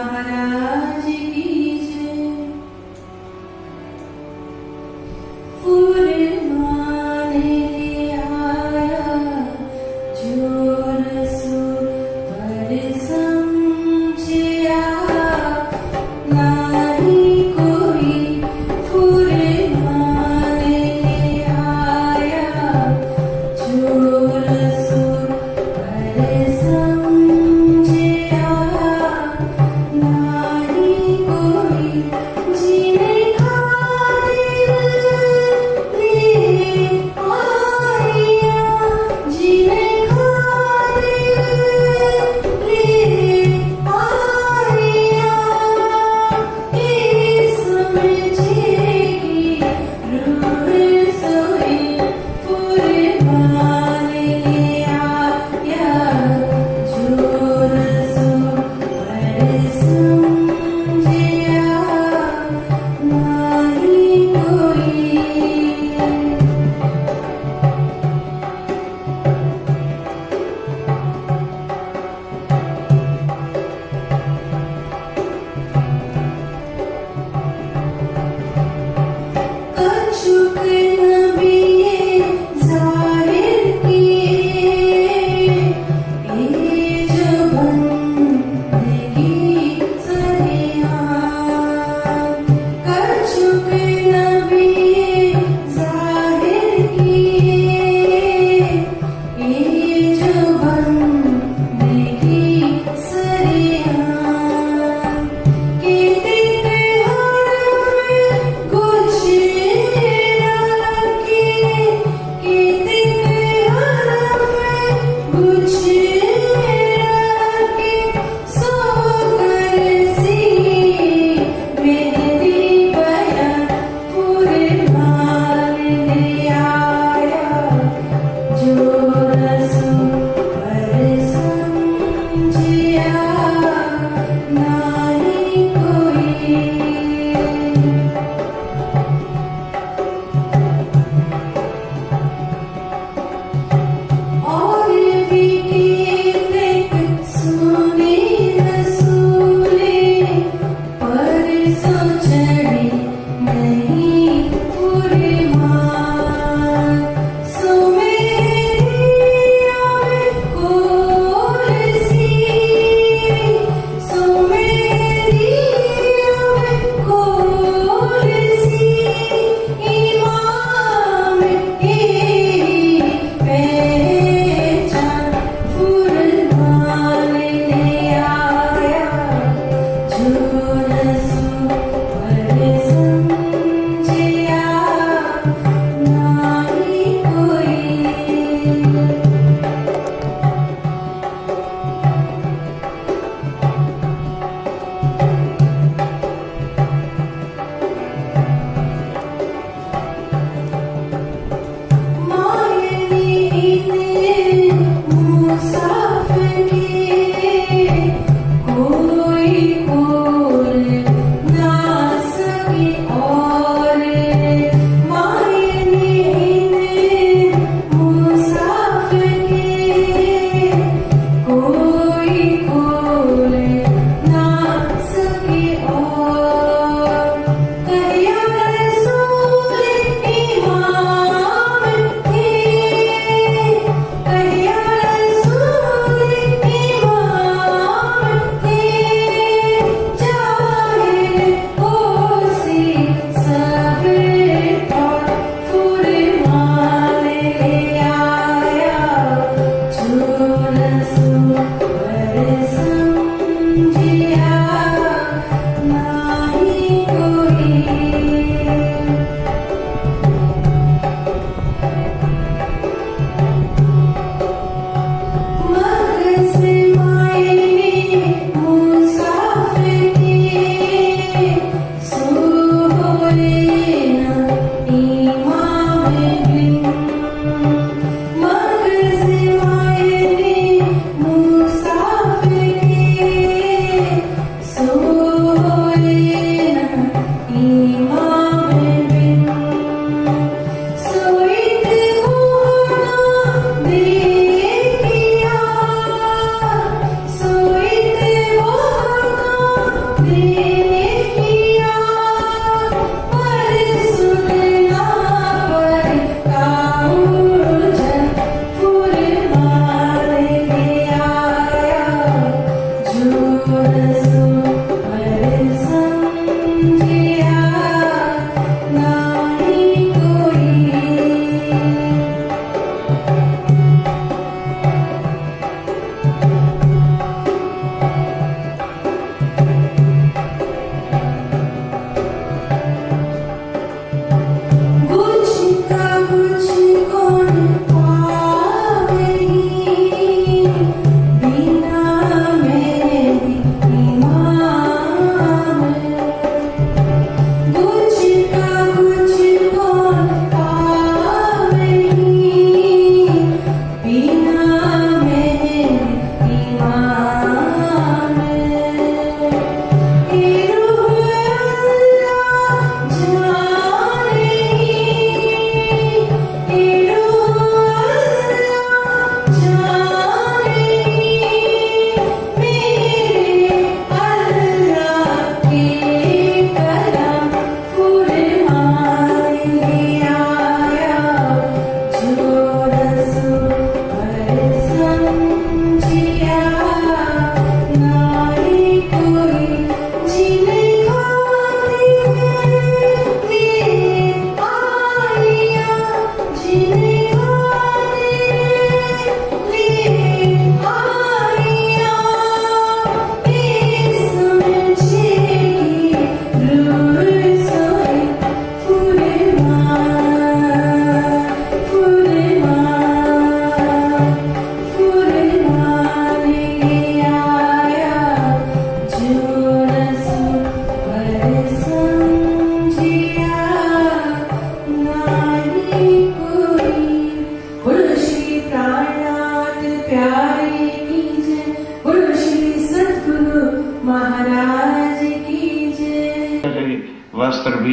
महाराज की जय। फूलमाने आया जो रसो पर समझिया, नाही कोई फूलमाने आया जो रसो पर समझिया, नाही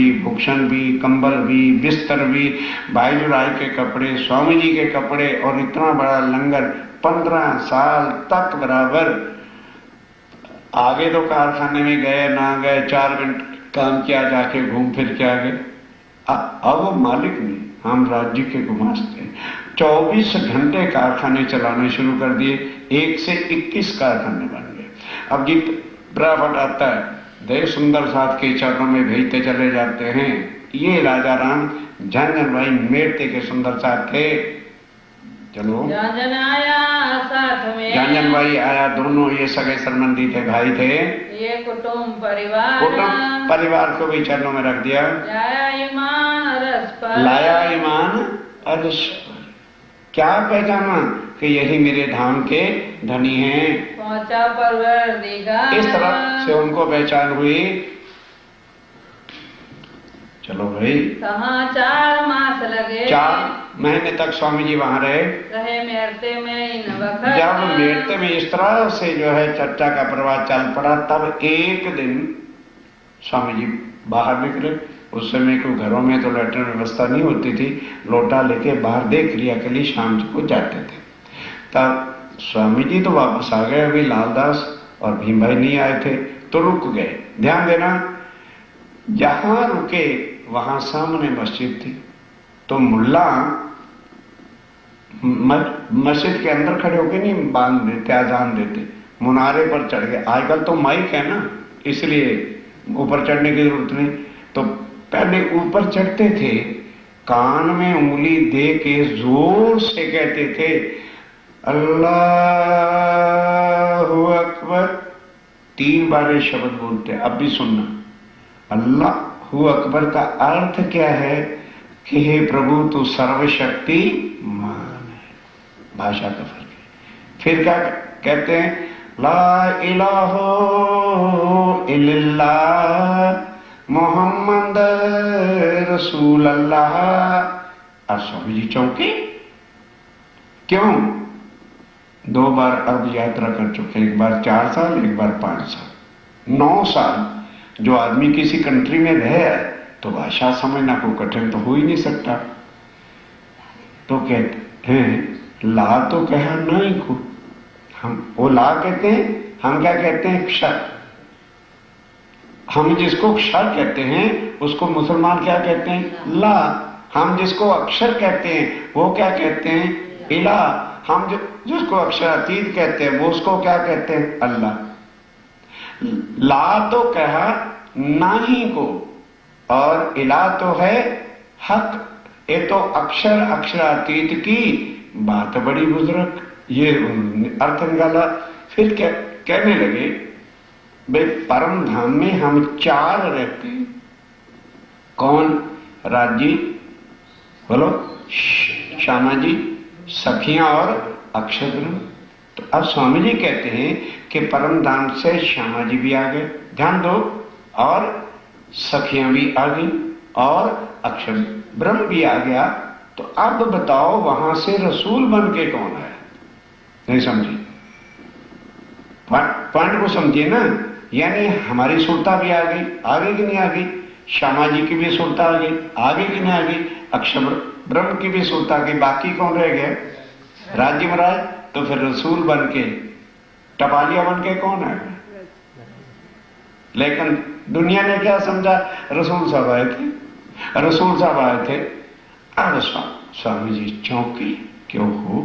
भी, भूषण भी, कंबल भी, बिस्तर भी, भाई राय के कपड़े, स्वामी जी के कपड़े, और इतना बड़ा लंगर 15 साल तक बराबर। आगे तो कारखाने में गए ना गए, 4 घंटे काम किया, जाके घूम फिर के आ गए। अब वो मालिक नहीं, हम राज्य के गुमास्ते। 24 घंटे कारखाने चलाने शुरू कर दिए, 1 से 21 कारखाने बन गए। अब जित प्रॉफिट आता है देव सुंदर साथ के चरणों में भेजते चले जाते हैं। ये राजा राम झंझन भाई मेड़ते के सुंदर साथ थे। चलो झंझन आया साथ में, झंझन भाई आया, दोनों ये सगे संबंधी थे, भाई थे। ये कुटुंब परिवार, कुटुंब परिवार को भी चरणों में रख दिया। लाया ईमान अरस पर, लाया ईमान अरस पर। क्या पहचाना कि यही मेरे धाम के धनी हैं। पहुंचा परवरदिगार, इस तरह से उनको पहचान हुई। चलो भाई, कहाँ 4 मास लगे, 4 महीने तक स्वामी जी वहां रहे मेरते में इन वक्त। जब मेरते में इस तरह से जो है चर्चा का प्रवाह चल पड़ा, तब एक दिन स्वामी जी बाहर निकले। उस समय को घरों में तो लैट्रिन व्यवस्था नहीं होती थी, लोटा लेके बाहर देख लिया के लिए शाम को जाते थे। तब स्वामी जी तो वापस आ गए, अभी लालदास और भीम भाई नहीं आए थे, तो रुक गए। ध्यान देना, जहां रुके वहां सामने मस्जिद थी, तो मुल्ला मस्जिद के अंदर खड़े होके नहीं बांध देते, आजान देते, मुनारे पर चढ़ गए। आजकल तो माइक है ना, इसलिए ऊपर चढ़ने की जरूरत नहीं। तो पहले ऊपर चढ़ते थे, कान में उंगली दे के जोर से कहते थे अल्लाहु अकबर। 3 बार ये शब्द बोलते। अब भी सुनना, अल्लाहु अकबर का अर्थ क्या है कि हे प्रभु तू सर्वशक्ति मान है। भाषा का फर्क है। फिर क्या कहते हैं, ला इलाहा इल्लल्लाह मोहम्मद रसूल अल्लाह। और स्वामी जी चौंके, क्यों? 2 बार अर्ध यात्रा कर चुके, एक बार 4 साल, एक बार 5 साल, 9 साल। जो आदमी किसी कंट्री में रहे तो भाषा समझना को कठिन तो हो ही नहीं सकता। तो कहते हैं ला तो कहा नहीं को, हम वो ला कहते हैं, हम क्या कहते हैं क्षर। हम जिसको क्षर कहते हैं उसको मुसलमान क्या कहते हैं, ला। हम जिसको अक्षर कहते हैं वो क्या कहते हैं, इला। हम जिसको अक्षर अतीत कहते हैं वो उसको क्या कहते हैं, अल्लाह। ला तो कहा नाही को, और इला तो है हक। ये तो अक्षर अक्षरातीत की बात बड़ी बुजुर्ग, ये अर्थ निकाला। फिर क्या कहने लगे, भाई परम धाम में हम 4 रहते हैं। कौन? राजी बोलो, श्यामा जी, सखियां और अक्षर ब्रह्म। तो अब स्वामी जी कहते हैं कि परम धाम से श्यामा जी भी आ गए, ध्यान दो, और सखियां भी आ गई, और अक्षर ब्रह्म भी आ गया। तो अब बताओ वहां से रसूल बन के कौन आया? नहीं समझी? पॉइंट को समझिए ना। यानी हमारी सुरता भी आ गई कि नहीं आ गई? श्यामा जी की भी सुरता आ गई कि नहीं आ गई? अक्षर ब्रह्म की भी सुरता आ गई। बाकी कौन रह गए? राज्य महाराज। तो फिर रसूल बन के, टपालिया बन के कौन आए? लेकिन दुनिया ने क्या समझा, रसूल साहब आए थे, रसूल साहब आए थे। अब स्वामी जी चौंकी, क्यों हो?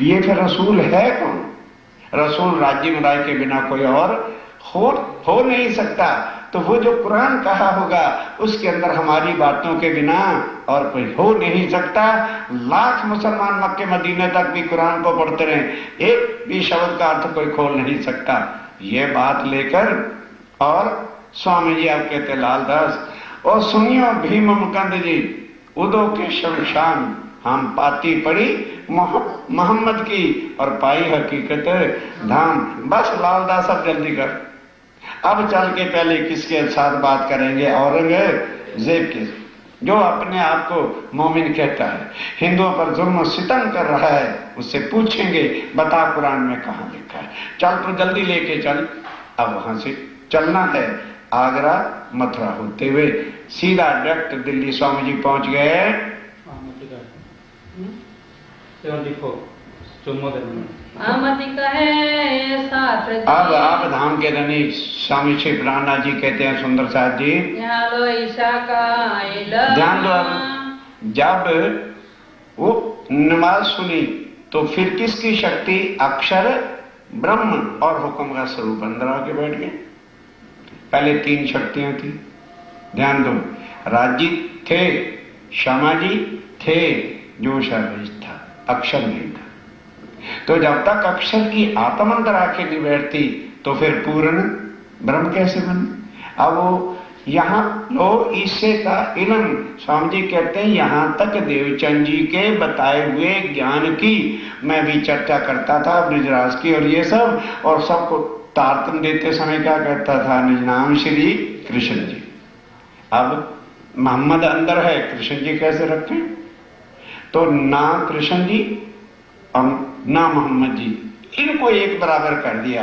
ये फिर रसूल है कौन? रसूल राज्य महाराज के बिना कोई और हो नहीं सकता। तो वो जो कुरान कहा होगा उसके अंदर हमारी बातों के बिना और कोई हो नहीं सकता। लाख मुसलमान मक्के मदीने तक भी कुरान को पढ़ते रहे, एक भी शब्द का अर्थ कोई खोल नहीं सकता। ये बात लेकर और स्वामी जी आप कहते लालदास, और सुनियो भीम मुकंद जी, उदो के शमशान हम पाती पड़ी मोहम्मद की और पाई हकीकत धाम। बस लालदास अब जल्दी कर, अब चल के पहले किसके साथ बात करेंगे? औरंगजेब के, जो अपने आप को मोमिन कहता है, हिंदुओं पर जुल्म सितम कर रहा है। उससे पूछेंगे बता कुरान में कहां लिखा है? चल तो जल्दी लेके चल। अब वहां से चलना है आगरा मथुरा होते हुए सीधा डायरेक्ट दिल्ली स्वामी जी पहुंच गए। 74 आमति कहे साथ अब धाम के धनी स्वामी श्री प्राणनाथ जी कहते हैं सुंदर साथ जी, यहाँ लो ईशा का ध्यान दो। अब जब वो नमाज सुनी तो फिर किसकी शक्ति? अक्षर ब्रह्म और हुक्म का स्वरूप अंदर आके बैठ गए। पहले 3 शक्तियां थी, ध्यान दो। राजी थे, श्यामा जी थे, जोशावेश था, अक्षर नहीं था। तो जब तक अक्षर की आत्म अंदर आके नहीं बैठती तो फिर पूर्ण ब्रह्म कैसे बने? अब वो यहां लो ईसे का इलम, स्वामी जी कहते हैं यहां तक देवचंद जी के बताए हुए ज्ञान की मैं भी चर्चा करता था ब्रजराज की और ये सब, और सबको तारतम देते समय क्या कहता था? निज नाम श्री कृष्ण जी। अब मोहम्मद अंदर है, कृष्ण जी कैसे रखें? तो ना कृष्ण जी और ना मोहम्मद जी, इनको एक बराबर कर दिया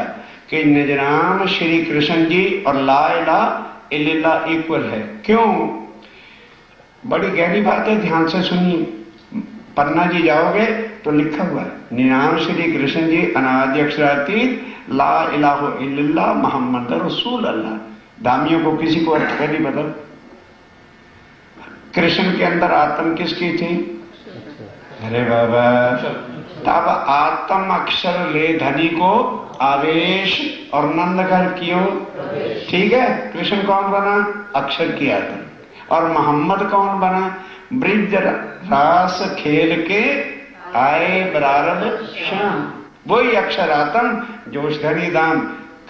कि निज नाम श्री कृष्ण जी और ला इलाहा इल्लल्लाह इक्वल है। क्यों? बड़ी गहरी बात है, ध्यान से सुनिए। पन्ना जी जाओगे तो लिखा हुआ है निनाम श्री कृष्ण जी अनादि अक्षरातीत ला इलाहा इल्लल्लाह मोहम्मद रसूल अल्लाह। दामियों को किसी को अर्थ नहीं पता। कृष्ण के अंदर आत्म किसकी थी? अरे बाबा, तब आत्म अक्षर ले धनी को आवेश और नंद घर कियो। ठीक है, कृष्ण कौन बना? अक्षर की आत्म। और मोहम्मद कौन बना? ब्रिज रास खेल के आए बरारब श्याम। वही अक्षर आत्म जोश धनी दाम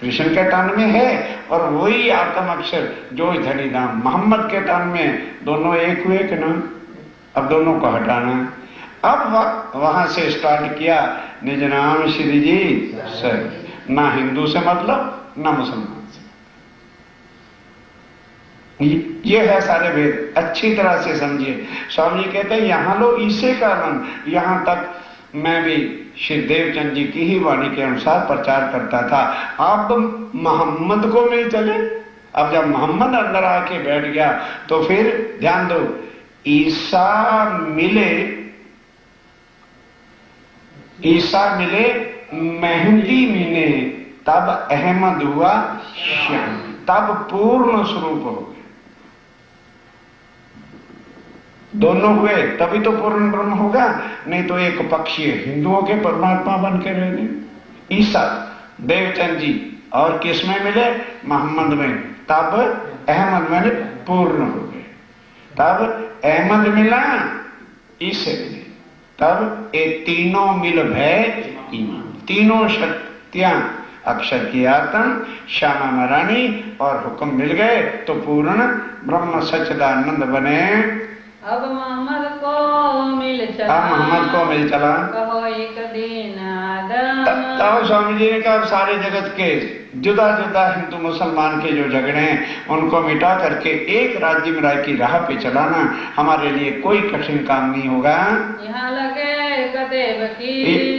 कृष्ण के तन में है, और वही आत्म अक्षर जोश धनी दाम मोहम्मद के तन में। दोनों एक हुए कि ना? अब दोनों को हटाना है। अब वहां से स्टार्ट किया निज नाम श्री जी सर। ना हिंदू से मतलब, ना मुसलमान से। ये है सारे वेद, अच्छी तरह से समझिए। स्वामी जी कहते हैं यहां लो ईसे का मन, यहां तक मैं भी श्री देवचंद जी की ही वाणी के अनुसार प्रचार करता था। अब मोहम्मद को मिल चले। अब जब मोहम्मद अंदर आके बैठ गया तो फिर ध्यान दो, ईसा मिले, ईसा मिले मेहंदी मिले, तब अहमद हुआ श्याम, तब पूर्ण स्वरूप हो गए। दोनों हुए तभी तो पूर्ण ब्रह्म होगा, नहीं तो एक पक्षीय हिंदुओं के परमात्मा बन के रह गए। ईसा देवचंद जी और किसमें मिले? मोहम्मद में, तब अहमद में पूर्ण हो गए। तब अहमद मिला, ईसे मिले, तब ये तीनों मिल भय ईमान। तीनों शक्तियां अक्षर की आत्म, श्यामा महारानी और हुक्म मिल गए तो पूर्ण ब्रह्म सच्चिदानंद बने। अब मोहम्मद को मिल चला, अब मोहम्मद को मिल चला, कहो एक दिन तब स्वामी जी ने कहा सारे जगत के जुदा जुदा हिंदू मुसलमान के जो झगड़े हैं उनको मिटा करके एक राज्य में राय की राह पे चलाना हमारे लिए कोई कठिन काम नहीं होगा। यहाँ लगे कदेव की,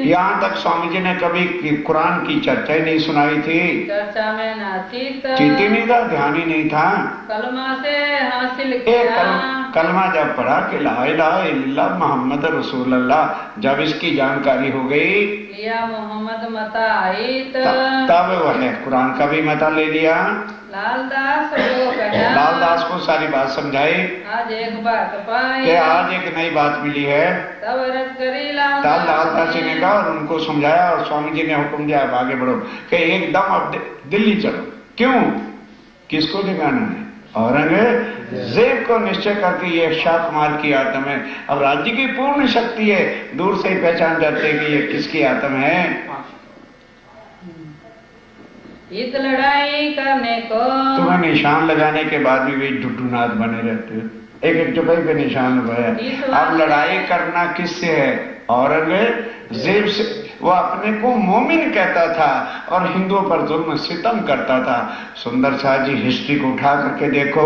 यहाँ तक स्वामी जी ने कभी कुरान की चर्चा ही नहीं सुनाई थी। चर्चा में ना चित ही नहीं था, ध्यान ही नहीं था। कलमा से हासिल किया, कलमा जब पढ़ा कि ला इलाहा इल्लल्लाह मोहम्मद रसूल अल्लाह, जब इसकी जानकारी हो गई लिया मोहम्मद मता आई, तब वह कुरान का भी मता ले लिया। लालदास को कहा, लालदास को सारी बात समझाई आज एक बात पाई, कि आज एक नई बात मिली है। तब रद करी लालदास जी ने कहा और उनको समझाया, और स्वामी जी ने हुक्म दिया अब आगे बढ़ो कि एकदम अब दिल्ली चलो। क्यों? किसको दिखाना है? औरंगजेब को निश्चय करके ये शाह कुमार की आत्म है। अब राज्य की पूर्ण शक्ति है, दूर से ही पहचान जाते हैं कि ये किसकी आत्म है। इस लड़ाई करने को तुम्हें निशान लगाने के बाद भी वे ढुढुनाथ बने रहते हो। एक एक चौपाई पे निशान लगाया। अब लड़ाई करना किससे है? औरंगजेब से। वो अपने को मोमिन कहता था और हिंदुओं पर जुल्म सितम करता था। सुंदर शाह जी हिस्ट्री को उठा करके देखो,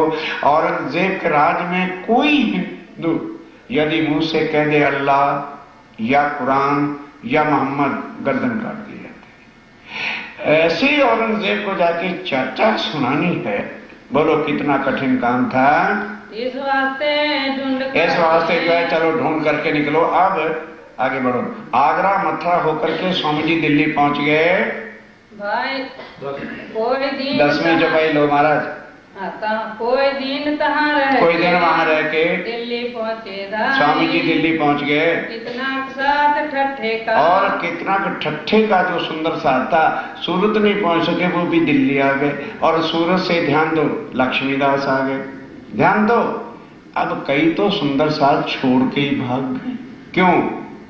औरंगजेब के राज में कोई हिंदू यदि मुंह से कह दे अल्लाह या कुरान या मोहम्मद, गर्दन काट दी जाती है। ऐसे ही औरंगजेब को जाके चर्चा सुनानी है, बोलो कितना कठिन काम था। इस वास्ते इस वास्ते जो है चलो ढूंढ करके निकलो। अब आगे बढ़ो। आगरा मथुरा होकर के स्वामी जी दिल्ली पहुंच गए। भाई कोई दिन 10वीं चौपाई लो महाराज। कोई दिन तहाँ रह कोई दिन वहां रह के दिल्ली पहुंचे स्वामी जी दिल्ली पहुंच गए। कितना साथ ठट्ठे का और कितना ठट्ठे का जो सुंदर साथ था। सूरत नहीं पहुंच सके वो भी दिल्ली आ गए। और सूरत से ध्यान दो लक्ष्मीदास आ गए। ध्यान दो अब कई तो सुंदर साथ छोड़ के ही भाग गए। क्यों?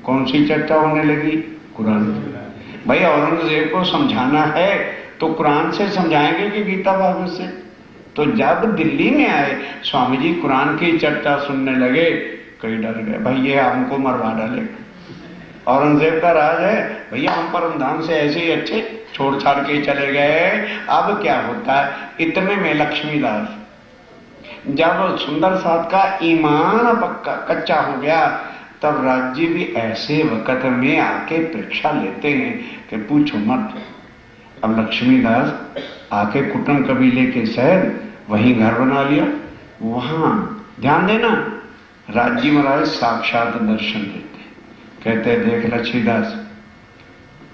कौन सी चर्चा होने लगी? कुरान। भाई औरंगजेब को समझाना है तो कुरान से समझाएंगे कि गीता भागवत से? तो जब दिल्ली में आए स्वामी जी कुरान की चर्चा सुनने लगे, कई डर गए भाई ये हमको मरवा डाले। औरंगजेब का राज है भैया, हम परम धाम से ऐसे ही अच्छे छोड़ छाड़ के चले गए। अब क्या होता है? इतने में लक्ष्मीदास, जब सुंदर साथ का ईमान पक्का कच्चा हो गया तब राज्य भी ऐसे वक्त में आके परीक्षा लेते हैं कि पूछो मत। अब लक्ष्मीदास आके कुटुंब कबीले के शहर वहीं घर बना लिया। वहां ध्यान देना राज्य महाराज साक्षात दर्शन देते, कहते देख लक्ष्मीदास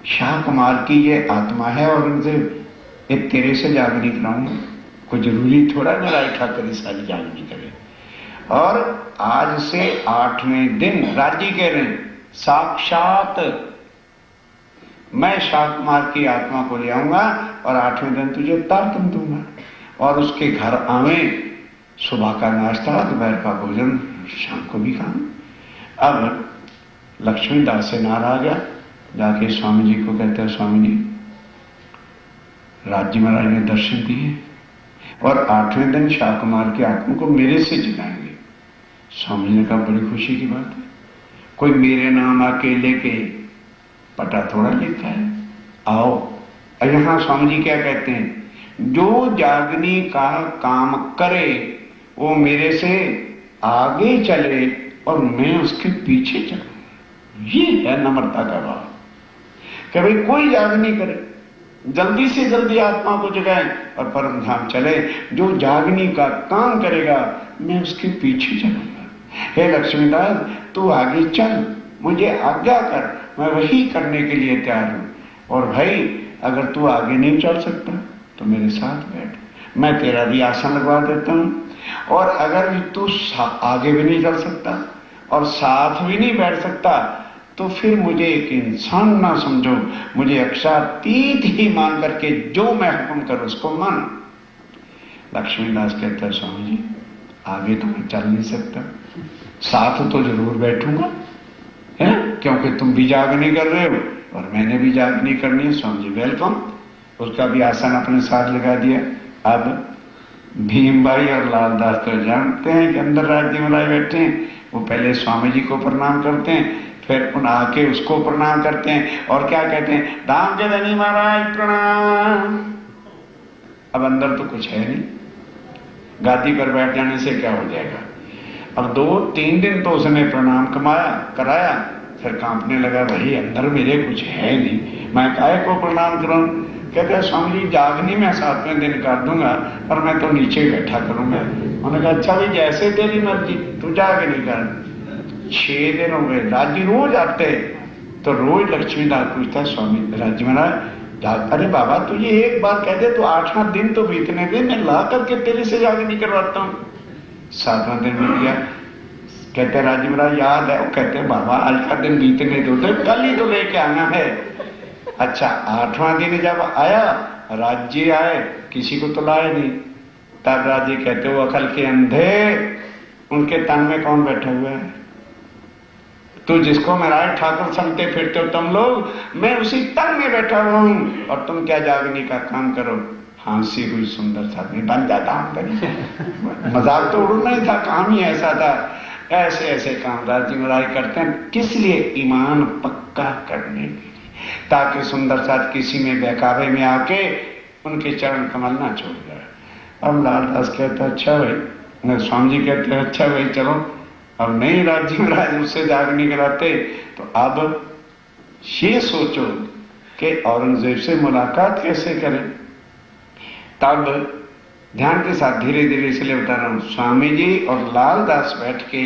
शाह कुमार की ये आत्मा है औरंगजेब, ये तेरे से जागनी कराऊंगा। कोई जरूरी थोड़ा मेरा ठाकर सारी जागनी करे। और आज से 8वें दिन राज्य कह रहे हैं साक्षात मैं शाह कुमार की आत्मा को ले आऊंगा और 8वें दिन तुझे तारतम दूंगा। और उसके घर आवे, सुबह का नाश्ता, दोपहर का भोजन, शाम को भी खाना। अब लक्ष्मीदास से नारा आ गया, जाके स्वामी जी को कहते हैं स्वामी जी राज्य महाराज ने दर्शन दिए और 8वें दिन शाह कुमार की आत्मा को मेरे से जगाएंगे। स्वामी जी ने कहा बड़ी खुशी की बात है, कोई मेरे नाम अकेले के पटा थोड़ा लिखा है, आओ। यहां स्वामी जी क्या कहते हैं? जो जागनी का काम करे वो मेरे से आगे चले और मैं उसके पीछे चलूं। ये है नम्रता का भाव कि भाई कोई जागनी करे, जल्दी से जल्दी आत्मा को जगाए और परम धाम चले। जो जागनी का काम करेगा मैं उसके पीछे चलूंगा। हे लक्ष्मीदास तू आगे चल, मुझे आज्ञा कर, मैं वही करने के लिए तैयार हूं। और भाई अगर तू आगे नहीं चल सकता तो मेरे साथ बैठ, मैं तेरा भी आसन लगवा देता हूं। और अगर तू आगे भी नहीं चल सकता और साथ भी नहीं बैठ सकता तो फिर मुझे एक इंसान ना समझो, मुझे अक्षातीत ही मान करके जो मैं हुक्म करूं उसको मान। लक्ष्मीदास कहता है स्वामी जी आगे तो मैं चल नहीं सकता, साथ तो जरूर बैठूंगा है, क्योंकि तुम भी जागनी कर रहे हो और मैंने भी जागनी करनी है। स्वामी जी वेलकम। उसका भी आसन अपने साथ लगा दिया। अब भीम भाई और लालदास तो जानते हैं कि अंदर राज्य में बैठे हैं, वो पहले स्वामी जी को प्रणाम करते हैं, फिर उन आके उसको प्रणाम करते हैं और क्या कहते हैं, धाम के धनी महाराज प्रणाम। अब अंदर तो कुछ है नहीं, गादी पर बैठ जाने से क्या हो जाएगा। अब 2-3 दिन तो उसने प्रणाम कराया, फिर कांपने लगा, भाई अंदर मेरे कुछ है नहीं, मैं काहे को प्रणाम करूं। कहते हैं स्वामी जी जागनी में 7वें दिन कर दूंगा पर मैं तो नीचे बैठा करूंगा। उन्होंने कहा अच्छा भाई जैसे तेरी मर्जी, तू जागनी कर। 6 दिन हो गए, राज्य रोज आते तो रोज लक्ष्मीदास पूछता स्वामी राज्य महाराज अरे बाबा तुझे एक बार कह दे तो 8वां दिन तो बीतने दे, मैं ला करके तेरे से जागनी करवाता हूँ। 7वां दिन बीत गया। कहते राज्य महाराज याद है? वो कहते बाबा आज का दिन बीतने दो, तो कल ही तो लेके आना है। अच्छा 8वां दिन जब आया, राज्य आए, किसी को तो लाए नहीं। तब राज्य कहते वो अकल के अंधे, उनके तन में कौन बैठा हुआ है? तो जिसको महाराज ठाकुर समझते फिरते हो तुम लोग, मैं उसी तन में बैठा हुआ हूं और तुम क्या जागने का काम करो। फांसी हुई सुंदर सा नहीं बन जाता हम मजाक तो उड़ना ही था, काम ही ऐसा था। ऐसे ऐसे काम राज्य महाराज करते हैं, किस लिए? ईमान पक्का करने के लिए, ताकि सुंदर साथ किसी में बहकावे में आके उनके चरण कमल ना छोड़ जाए। अब लालदास कहता अच्छा भाई, स्वामी जी कहते हैं अच्छा भाई चलो। अब नहीं राज्य महाराज उससे जागनी कराते तो अब ये सोचो कि औरंगजेब से मुलाकात कैसे करें। तब ध्यान के साथ धीरे धीरे इसलिए बता रहा हूं। स्वामी जी और लालदास बैठ के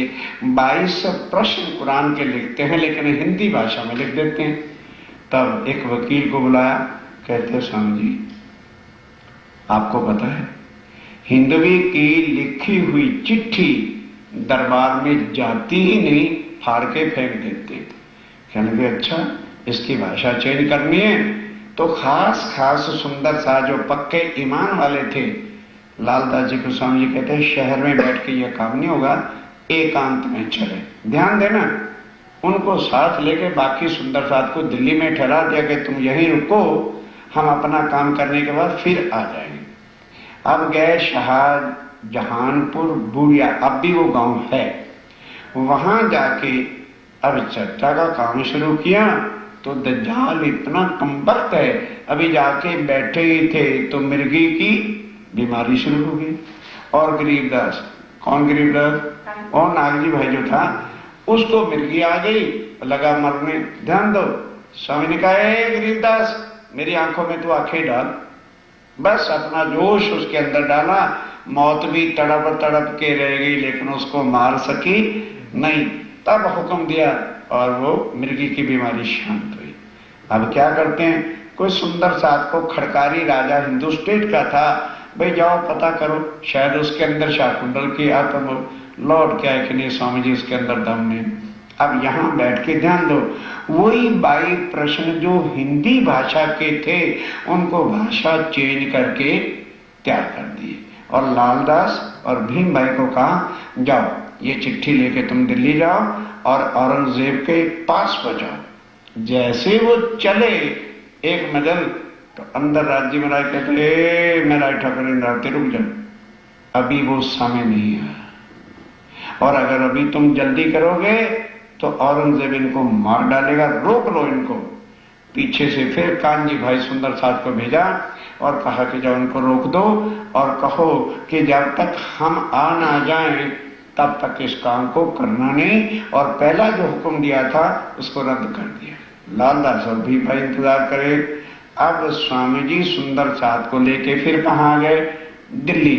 22 प्रश्न कुरान के लिखते हैं, लेकिन हिंदी भाषा में लिख देते हैं। तब एक वकील को बुलाया, कहते हैं स्वामी जी आपको पता है हिंदवी की लिखी हुई चिट्ठी दरबार में जाती ही नहीं, फाड़ के फेंक देते। कहने लगे अच्छा इसकी भाषा चेंज करनी है। तो खास सुंदर सा जो पक्के ईमान वाले थे, लालदास जी को स्वामी जी कहते हैं शहर में बैठ के यह काम नहीं होगा, एकांत में चले। ध्यान देना, उनको साथ लेके बाकी सुंदर साथ को दिल्ली में ठहरा दिया कि तुम यहीं रुको, हम अपना काम करने के बाद फिर आ जाएंगे। अब गए शाहजहानपुर बुढ़िया, अब भी वो गांव है, वहां जाके अब चर्चा का काम शुरू किया। तो दज्जाल इतना कमबख्त है, अभी जाके बैठे ही थे तो मिर्गी की बीमारी शुरू हो गई। और गरीबदास, कौन गरीबदास? और नागजी भाई जो था, उसको मिर्गी आ गई, लगा मरने। ध्यान दो, स्वामी ने कहा गरीबदास मेरी आंखों में तो आंखें डाल। बस अपना जोश उसके अंदर डाला, मौत भी तड़प तड़प के रह गई लेकिन उसको मार सकी नहीं। तब हुक्म दिया और वो मिर्गी की बीमारी शांत हुई। अब क्या करते हैं, कोई सुंदर सा को खड़कारी राजा हिंदू स्टेट का था, भाई जाओ पता करो, शायद उसके अंदर शाकुंडल की आत्म लौट क्या है कि नहीं स्वामी जी उसके अंदर दम नहीं। अब यहां बैठ के ध्यान दो, वही 22 प्रश्न जो हिंदी भाषा के थे उनको भाषा चेंज करके त्याग कर दिए। और लालदास और भीम भाई को कहा जाओ ये चिट्ठी लेके तुम दिल्ली जाओ और औरंगजेब के पास पहुंचाओ। जैसे वो चले एक नजर, तो अंदर राज्य महाराज कहते मेरा ठाकुर इंद्रावती रुक जाओ, अभी वो समय नहीं है, और अगर अभी तुम जल्दी करोगे तो औरंगजेब इनको मार डालेगा, रोक लो इनको। पीछे से फिर कानजी भाई सुंदर साथ को भेजा और कहा कि जाओ उनको रोक दो और कहो कि जब तक हम आ ना जाएं तब तक इस काम को करना नहीं, और पहला जो हुक्म दिया था उसको रद्द कर दिया। लालदास और भी भाई इंतजार करे। अब स्वामी जी सुंदर साथ को लेके फिर कहाँ गए? दिल्ली।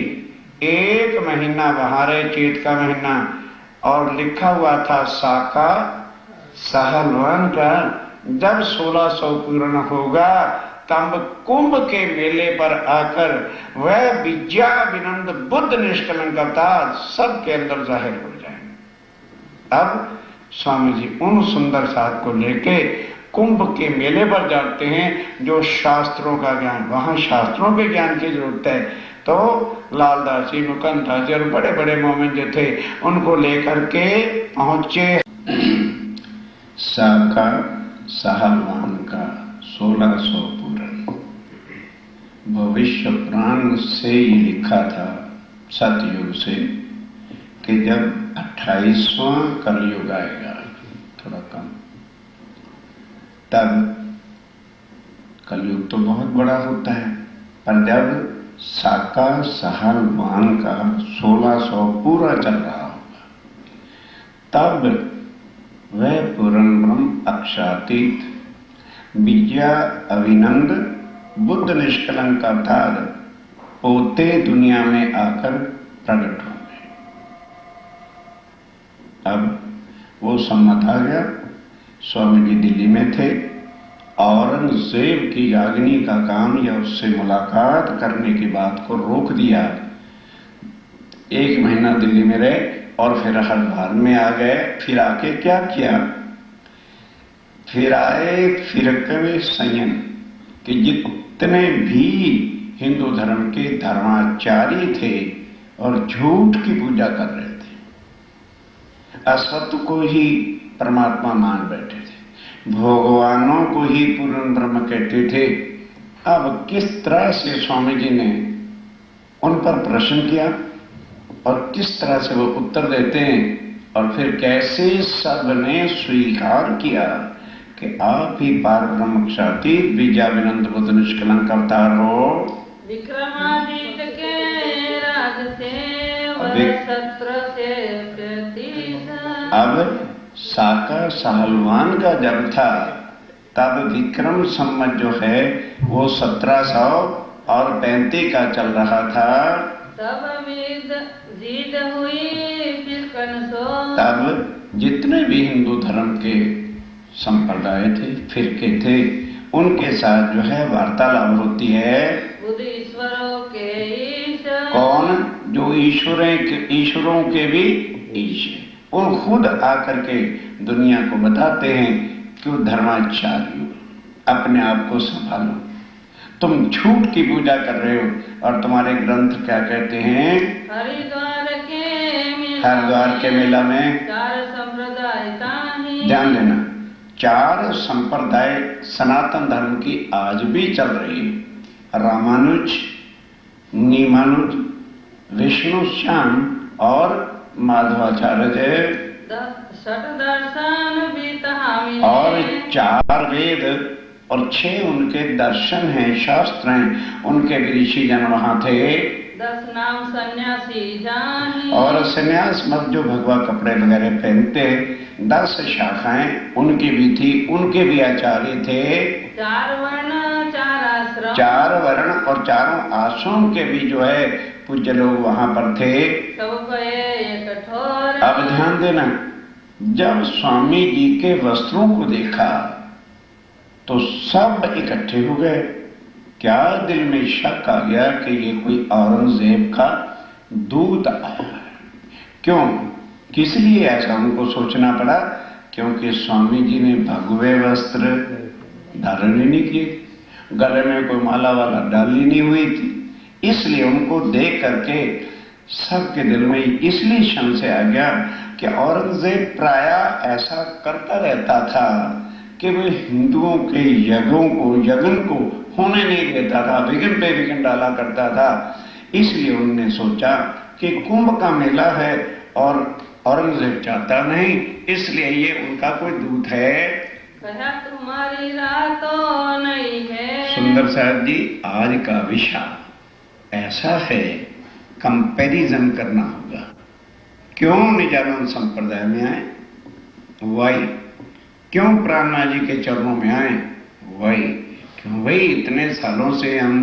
1 महीना वहां रहे, चैत का महीना, और लिखा हुआ था साका साहलवान का जब 1600 पूर्ण होगा तब कुंभ के मेले पर आकर वह विद्याविनंद बुद्ध निष्कलंक अवतार सबके अंदर जाहिर हो जाएंगे। अब स्वामी जी उन सुंदर साथ को लेके कुंभ के मेले पर जाते हैं, जो शास्त्रों का ज्ञान, वहां शास्त्रों के ज्ञान की जरूरत है। तो लालदास जी, मुकंदास जी और बड़े बड़े मोमिन जो थे उनको लेकर के पहुंचे। साका साहलवान का 1600 पूर्ण भविष्य पुराण से ही लिखा था सतयुग से कि जब 28वां कलयुग आएगा, थोड़ा कम, तब कलयुग तो बहुत बड़ा होता है, पर जब साका साहलवान का 1600 पूरा चल रहा होगा तब वह पूर्ण ब्रह्म अक्षातीत विद्या अभिनंद बुद्ध निष्कलंक अवतार पोते दुनिया में आकर प्रकट होंगे। अब वो सम्मत आ गया। स्वामी जी दिल्ली में थे, औरंगजेब की याग्नि का काम या उससे मुलाकात करने की बात को रोक दिया। 1 महीना दिल्ली में रहे और फिर हरिद्वार में आ गए। फिर आके क्या किया, फिर आए फिरकवे संयम कि जितने भी हिंदू धर्म के धर्माचारी थे और झूठ की पूजा कर रहे थे, असत्य को ही परमात्मा मान बैठे थे, भगवानों को ही पूर्ण ब्रह्म कहते थे। अब किस तरह से स्वामी जी ने उन पर प्रश्न किया और किस तरह से वो उत्तर देते हैं, और फिर कैसे सबने स्वीकार किया कि आप ही पार ब्रह्म क्षातीत विद्याविनंद बुद्ध निष्कलंक अवतार हो। विक्रमादित्य के राज से सत्र से अब साका साहलवान का जब था तब विक्रम संवत जो है वो 1735 का चल रहा था। तब जीत हुई फिर कनसो। तब जितने भी हिंदू धर्म के संप्रदाय थे, फिरके थे, उनके साथ जो है वार्तालाप होती है। बुद्ध ईश्वरों के ईश। कौन? जो ईश्वरों के भी ईश, और खुद आकर के दुनिया को बताते हैं कि धर्माचार्य अपने आप को संभालो, तुम झूठ की पूजा कर रहे हो। और तुम्हारे ग्रंथ क्या कहते हैं? हरिद्वार के मेला में 4 संप्रदाय ताहि। ध्यान देना, 4 संप्रदाय सनातन धर्म की आज भी चल रही है। रामानुज, नीमानुज, विष्णु श्याम और माधवाचार्य। षट दर्शन भी तहामी। और 4 वेद और 6 उनके दर्शन हैं, शास्त्र हैं, उनके भी ऋषि जन वहां थे। 10 नाम सन्यासी जानी। और सन्यास मत जो भगवा कपड़े वगैरह पहनते, 10 शाखाएं उनकी भी थी, उनके भी आचार्य थे। 4 वर्ण 4 आश्रम। 4 वर्ण और 4 आश्रम के भी जो है पूज्य लोग वहां पर थे। सब एक कठोर। अब ध्यान देना, जब स्वामी जी के वस्त्रों को देखा तो सब इकट्ठे हो गए। क्या दिल में शक आ गया कि ये कोई औरंगजेब का दूत आया है? क्यों, किस लिए ऐसा उनको सोचना पड़ा? क्योंकि स्वामी जी ने भगवे वस्त्र धारण ही नहीं किए, गले में कोई माला वाला डाली नहीं हुई थी। इसलिए उनको देख करके सबके दिल में इसलिए संशय आ गया कि औरंगजेब प्रायः ऐसा करता रहता था कि वह हिंदुओं के यज्ञ को होने नहीं देता था, विघ्न पे विघ्न डाला करता था। इसलिए उन्होंने सोचा कि कुंभ का मेला है और औरंगजेब चाहता नहीं, इसलिए ये उनका कोई दूत है। कहा तुम्हारी रातों नहीं है। सुंदर साहब जी, आज का विषय ऐसा है, कंपैरिजन करना होगा। क्यों निजानंद संप्रदाय में आए? वही। क्यों प्राणनाथ जी के चरणों में आए? वही। क्यों भाई इतने सालों से हम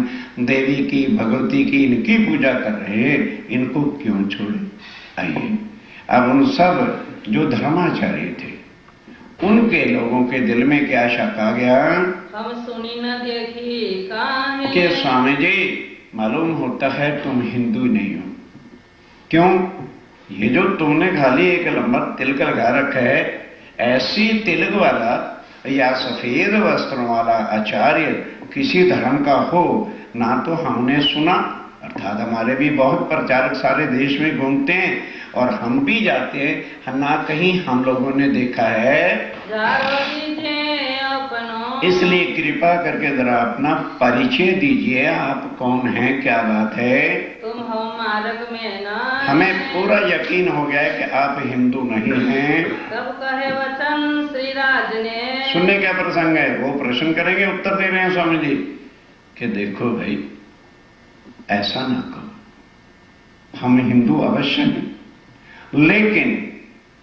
देवी की, भगवती की, इनकी पूजा कर रहे हैं, इनको क्यों छोड़े? आइए, अब उन सब जो धर्माचार्य थे उनके लोगों के दिल में क्या शक आ गया? हम सुनी न देखी कहाँ कि स्वामी जी मालूम होता है तुम हिंदू नहीं हो। क्यों? ये जो तुमने खाली एक लंबा तिलक लगा रखा है, ऐसी तिलक वाला या सफेद वस्त्रों वाला आचार्य किसी धर्म का हो ना तो हमने सुना। अर्थात हमारे भी बहुत प्रचारक सारे देश में घूमते हैं और हम भी जाते हैं, ना कहीं हम लोगों ने देखा है। इसलिए कृपा करके जरा अपना परिचय दीजिए, आप कौन हैं, क्या बात है? तुम हो मार्ग में ना। हमें पूरा यकीन हो गया है कि आप हिंदू नहीं हैं। तब कहे वचन श्री राज ने। सुनने क्या प्रसंग है? वो प्रश्न करेंगे, उत्तर दे रहे हैं स्वामी जी कि देखो भाई ऐसा ना कहो, हम हिंदू अवश्य हैं, लेकिन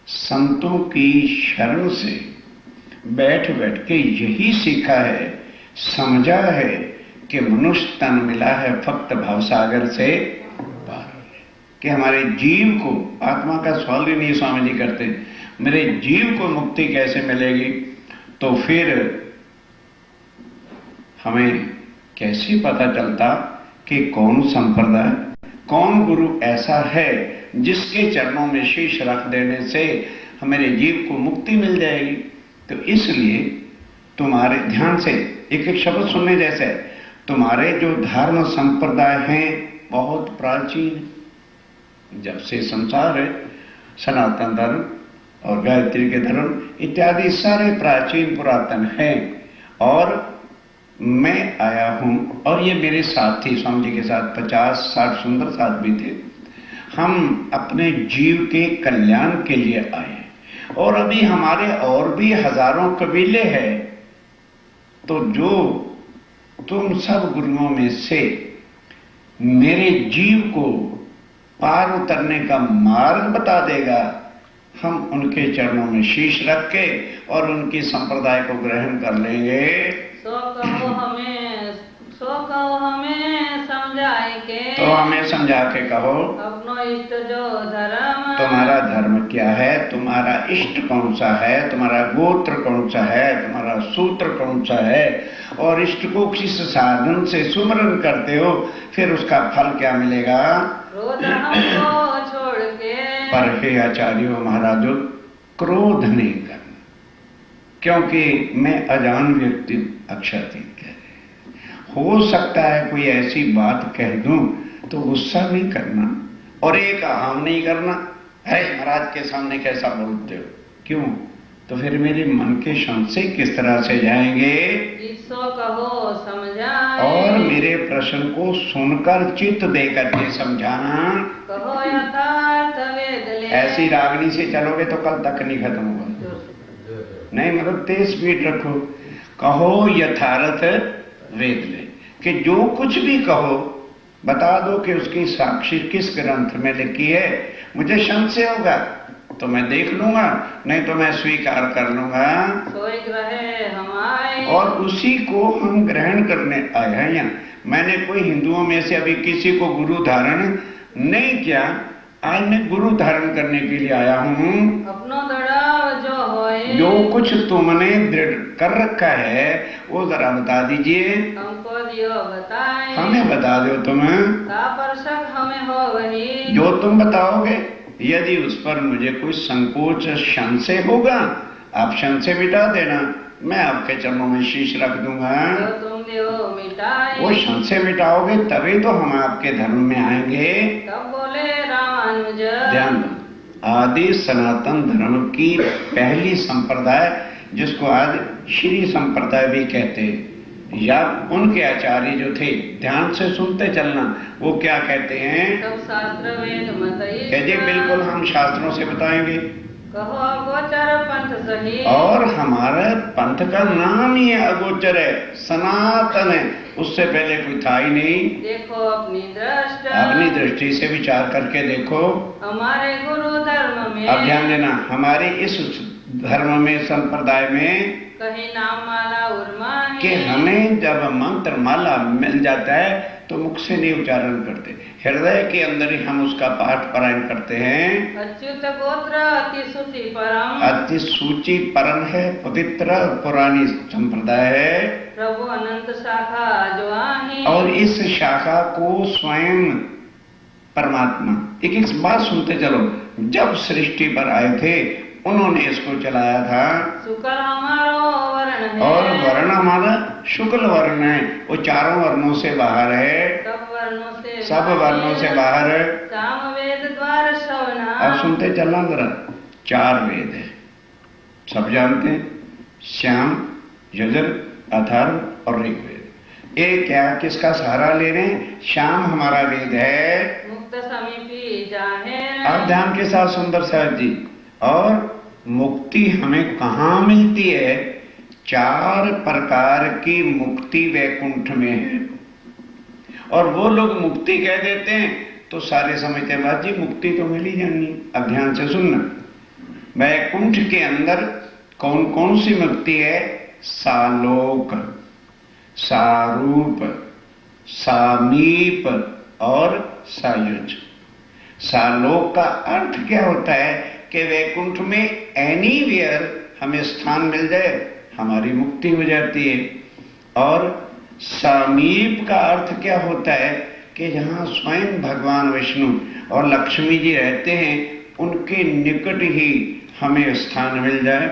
संतों की शरण से बैठ बैठ के यही सीखा है, समझा है कि मनुष्य तन मिला है फक्त भवसागर से पार, कि हमारे जीव को, आत्मा का सवाल ही नहीं स्वामी जी करते, मेरे जीव को मुक्ति कैसे मिलेगी? तो फिर हमें कैसे पता चलता कि कौन संप्रदाय, कौन गुरु ऐसा है जिसके चरणों में शीश रख देने से हमारे जीव को मुक्ति मिल जाएगी? तो इसलिए तुम्हारे ध्यान से एक एक शब्द सुनने जैसे, तुम्हारे जो धर्म संप्रदाय हैं बहुत प्राचीन, जब से संसार है, सनातन धर्म और गायत्री के धर्म इत्यादि सारे प्राचीन पुरातन हैं। और मैं आया हूं और ये मेरे साथी स्वामी जी के साथ 50-60 सुंदर साथ भी थे। हम अपने जीव के कल्याण के लिए आए और अभी हमारे और भी हजारों कबीले हैं। तो जो तुम सब गुरुओं में से मेरे जीव को पार उतरने का मार्ग बता देगा, हम उनके चरणों में शीश रख के और उनकी संप्रदाय को ग्रहण कर लेंगे। सो कहो हमें समझाए के तो हमें समझा के कहो अपनो इष्ट जो धर्म तुम्हारा धर्म क्या है, तुम्हारा इष्ट कौन सा है, तुम्हारा गोत्र कौन सा है, तुम्हारा सूत्र कौन सा है, और इष्ट को किस साधन से सुमरन करते हो, फिर उसका फल क्या मिलेगा। क्रोध हमको छोड़ के पर हे आचार्यों महाराजों, क्रोध नहीं करना, क्योंकि मैं अजान व्यक्ति अक्षरतीत कह रहे। हो सकता है कोई ऐसी बात कह दूं तो गुस्सा नहीं करना, और एक अहम नहीं करना, है महाराज के सामने कैसा बोलते हो, क्यों, तो फिर मेरे मन के संशय किस तरह से जाएंगे। इसो कहो समझाए और मेरे प्रश्न को सुनकर चित्त देकर के समझाना। कहो यथार्थ वेद ले ऐसी रागनी से चलोगे तो कल तक नहीं खत्म होगा। नहीं, मतलब तेज स्पीड रखो। कहो यथार्थ वेद ले, कि जो कुछ भी कहो बता दो कि उसकी साक्षी किस ग्रंथ में लिखी है। मुझे संशय होगा तो मैं देख लूंगा, नहीं तो मैं स्वीकार कर लूंगा, सोई ग्रहे हम आए और उसी को हम ग्रहण करने आए हैं। यहाँ मैंने कोई हिंदुओं में से अभी किसी को गुरु धारण नहीं किया, आज मैं गुरु धारण करने के लिए आया हूँ। अपनो दड़ाव जो होए जो कुछ तुमने दृढ़ कर रखा है वो जरा बता दीजिए, हमको दियो बताए हमें बता दो तुम। का परशक हमें हो वही जो तुम बताओगे, यदि उस पर मुझे कोई संकोच संशय होगा, आप संशय मिटा देना, मैं आपके चरणों में शीश रख दूंगा। जो तुम दियो मिटाए वो संशय मिटाओगे तभी तो हम आपके धर्म में आएंगे। तब बोले रामानुज ध्यान दो, आदि सनातन धर्म की पहली संप्रदाय, जिसको आज श्री संप्रदाय भी कहते हैं, या उनके आचार्य जो थे, ध्यान से सुनते चलना, वो क्या कहते हैं। तब शास्त्र वेद मत कहते बिल्कुल हम शास्त्रों से बताएंगे, कहो अगोचर पंथ सही और हमारे पंथ का नाम ही अगोचर है, सनातन है, उससे पहले कोई था ही नहीं। देखो अपनी दृष्टि अपनी दृष्टि से विचार करके देखो। हमारे गुरु धर्म में अब ध्यान देना, हमारे इस धर्म में, संप्रदाय में, कहीं नाम माला उर्मा कि हमें जब मंत्र माला मिल जाता है तो मुख से नहीं उच्चारण करते, हृदय के अंदर ही हम उसका पाठ पारायण करते हैं। अच्युत गोत्र अति सूचि परम अति सूची परम है, पवित्र पुरानी संप्रदाय है, प्रभु अनंत शाखा जो आहे और इस शाखा को स्वयं परमात्मा, एक एक बात सुनते चलो, जब सृष्टि पर आए थे उन्होंने इसको चलाया था। शुक्ल हमारो वर्ण है और वर्ण हमारा शुक्ल वर्ण है, वो चारों वर्णों से बाहर है, सब वर्णों से बाहर है। साम वेद द्वार श्रवणा अब सुनते चलना जरा, 4 वेद है, सब जानते हैं, श्याम, यजुर, अथर्व और ऋग्वेद। ये क्या किसका सहारा ले रहे हैं। श्याम हमारा वेद है, मुक्त समीपी जाहे। अब ध्यान के साथ सुंदर साहब जी, और मुक्ति हमें कहाँ मिलती है। 4 प्रकार की मुक्ति वैकुंठ में है, और वो लोग मुक्ति कह देते हैं तो सारे समझते हैं बात जी मुक्ति तो मिली जानी। अब ध्यान से सुनना, वैकुंठ के अंदर कौन कौन सी मुक्ति है। सालोक, सारूप, सामीप और सायुज। सालोक का अर्थ क्या होता है कि वैकुंठ में एनीवेयर हमें स्थान मिल जाए हमारी मुक्ति हो जाती है। और समीप का अर्थ क्या होता है कि जहाँ स्वयं भगवान विष्णु और लक्ष्मी जी रहते हैं उनके निकट ही हमें स्थान मिल जाए।